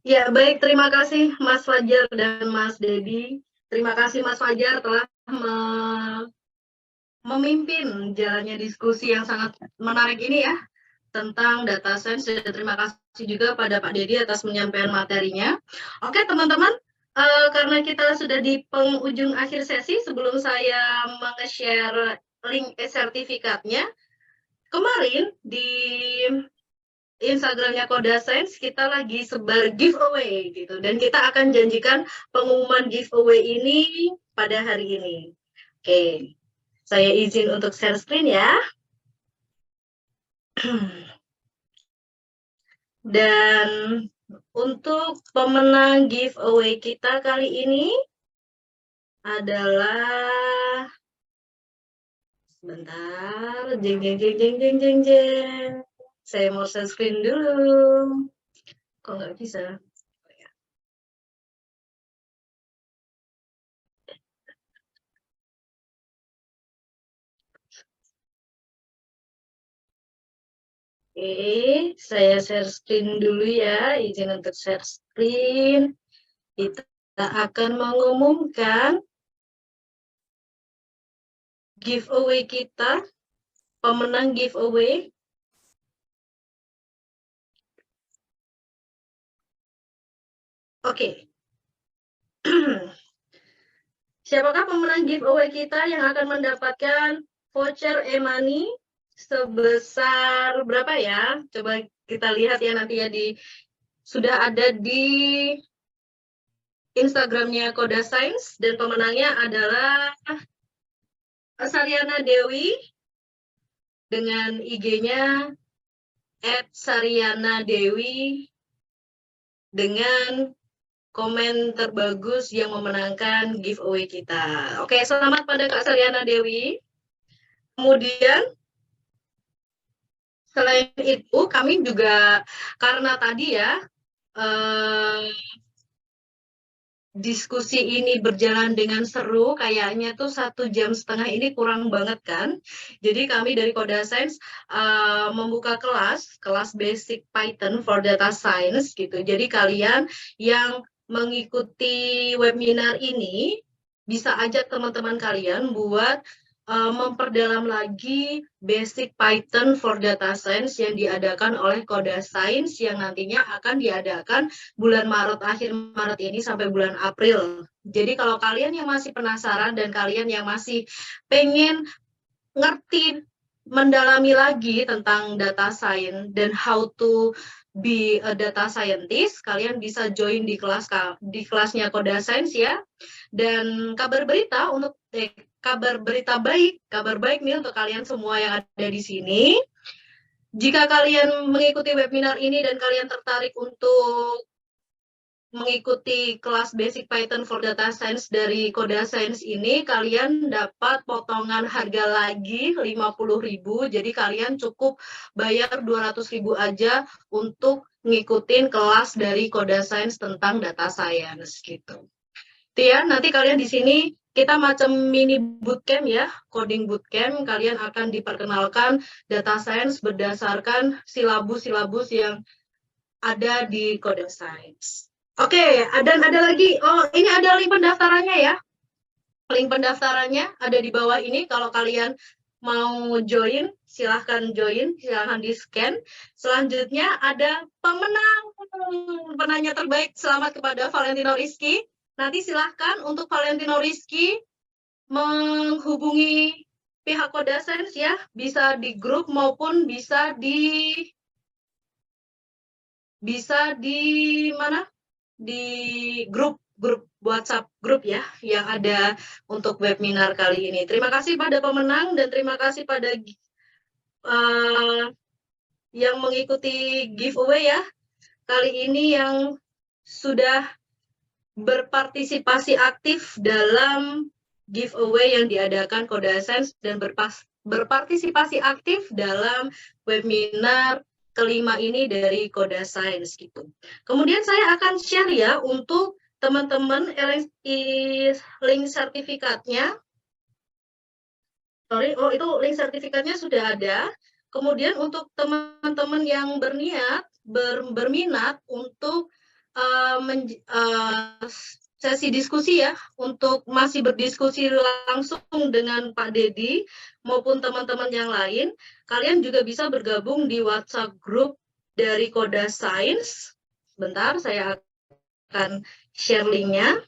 Ya, baik. Terima kasih Mas Fajar dan Mas Dedi. Terima kasih Mas Fajar telah memimpin jalannya diskusi yang sangat menarik ini ya tentang data science, dan terima kasih juga pada Pak Dedi atas penyampaian materinya. Oke teman-teman, karena kita sudah di penghujung akhir sesi, sebelum saya meng-share link sertifikatnya, kemarin di Instagramnya Koda Science kita lagi sebar giveaway gitu, dan kita akan janjikan pengumuman giveaway ini pada hari ini. Oke. Saya izin untuk share screen ya. Dan untuk pemenang giveaway kita kali ini adalah, sebentar, jeng. Saya mau share screen dulu. Kok nggak bisa? Oke, saya share screen dulu ya, izin untuk share screen. Kita akan mengumumkan giveaway kita, pemenang giveaway. Oke. Siapakah pemenang giveaway kita yang akan mendapatkan voucher e-money sebesar berapa ya? Coba kita lihat ya nanti ya, sudah ada di Instagramnya Koda Science, dan pemenangnya adalah Saryana Dewi dengan IG-nya @saryana_dewi dengan komen terbagus yang memenangkan giveaway kita. Oke, selamat pada Kak Saryana Dewi. Kemudian selain itu kami juga, karena tadi ya diskusi ini berjalan dengan seru, kayaknya tuh 1,5 jam ini kurang banget kan. Jadi kami dari Koda Science membuka kelas basic Python for Data Science gitu. Jadi kalian yang mengikuti webinar ini bisa ajak teman-teman kalian buat memperdalam lagi basic Python for Data Science yang diadakan oleh Koda Science, yang nantinya akan diadakan bulan Maret, akhir Maret ini sampai bulan April. Jadi kalau kalian yang masih penasaran dan kalian yang masih pengen ngerti, mendalami lagi tentang data science dan how to be a data scientist, kalian bisa join di kelasnya Koda Science ya. Dan kabar berita baik nih untuk kalian semua yang ada di sini. Jika kalian mengikuti webinar ini dan kalian tertarik untuk mengikuti kelas basic Python for Data Science dari Koda Science ini, kalian dapat potongan harga lagi 50.000. Jadi kalian cukup bayar 200.000 aja untuk ngikutin kelas dari Koda Science tentang data science gitu. Ya, nanti kalian di sini kita macam mini bootcamp ya, coding bootcamp. Kalian akan diperkenalkan data science berdasarkan silabus-silabus yang ada di Coda Science. Oke, dan ada lagi. Oh, ini ada link pendaftarannya ya. Link pendaftarannya ada di bawah ini. Kalau kalian mau join, silahkan join, silahkan di-scan. Selanjutnya ada pemenang. Penanya terbaik, selamat kepada Valentino Rizky. Nanti silahkan untuk Valentino Rizky menghubungi pihak Coda Science ya, bisa di grup maupun bisa di mana? Di grup WhatsApp grup ya yang ada untuk webinar kali ini. Terima kasih pada pemenang dan terima kasih pada yang mengikuti giveaway ya. Kali ini yang sudah berpartisipasi aktif dalam giveaway yang diadakan Coda Science dan berpartisipasi aktif dalam webinar kelima ini dari Coda Science gitu. Kemudian saya akan share ya untuk teman-teman link sertifikatnya. Sorry, oh itu link sertifikatnya sudah ada. Kemudian untuk teman-teman yang berminat untuk sesi diskusi ya, untuk masih berdiskusi langsung dengan Pak Dedi maupun teman-teman yang lain, kalian juga bisa bergabung di WhatsApp group dari Coda Science. Sebentar, saya akan share linknya.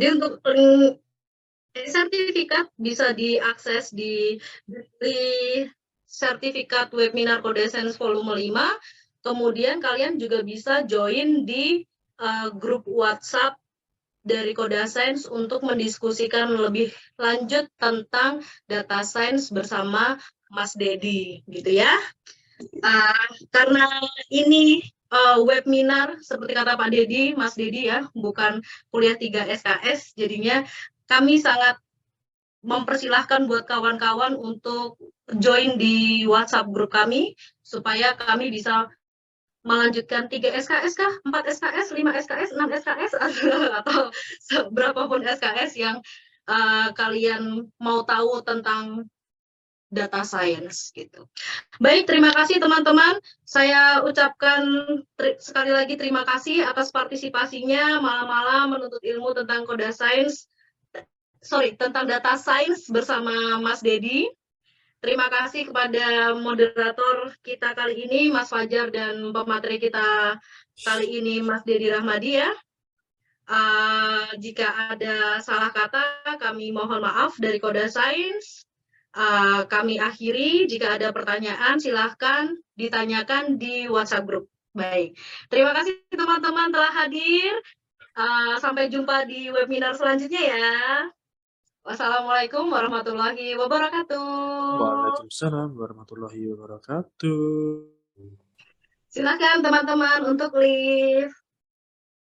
Jadi untuk sertifikat bisa diakses di sertifikat webinar Coda Science volume 5. Kemudian kalian juga bisa join di grup WhatsApp dari Coda Science untuk mendiskusikan lebih lanjut tentang data science bersama Mas Dedi, gitu ya. Karena ini webinar seperti kata Pak Dedi, Mas Dedi ya, bukan kuliah 3 SKS, jadinya kami sangat mempersilahkan buat kawan-kawan untuk join di WhatsApp grup kami supaya kami bisa melanjutkan 3 SKS kah, 4 SKS, 5 SKS, 6 SKS, atau berapapun SKS yang kalian mau tahu tentang data science gitu. Baik, terima kasih teman-teman. Saya ucapkan sekali lagi terima kasih atas partisipasinya malam-malam menuntut ilmu tentang Coda Science, tentang data science bersama Mas Dedi. Terima kasih kepada moderator kita kali ini, Mas Fajar, dan pemateri kita kali ini, Mas Dedi Rahmadi ya. Jika ada salah kata, kami mohon maaf dari Coda Science. Kami akhiri, jika ada pertanyaan silahkan ditanyakan di WhatsApp group. Baik, terima kasih teman-teman telah hadir. Sampai jumpa di webinar selanjutnya ya. Wassalamualaikum warahmatullahi wabarakatuh. Waalaikumsalam warahmatullahi wabarakatuh. Silakan teman-teman untuk live.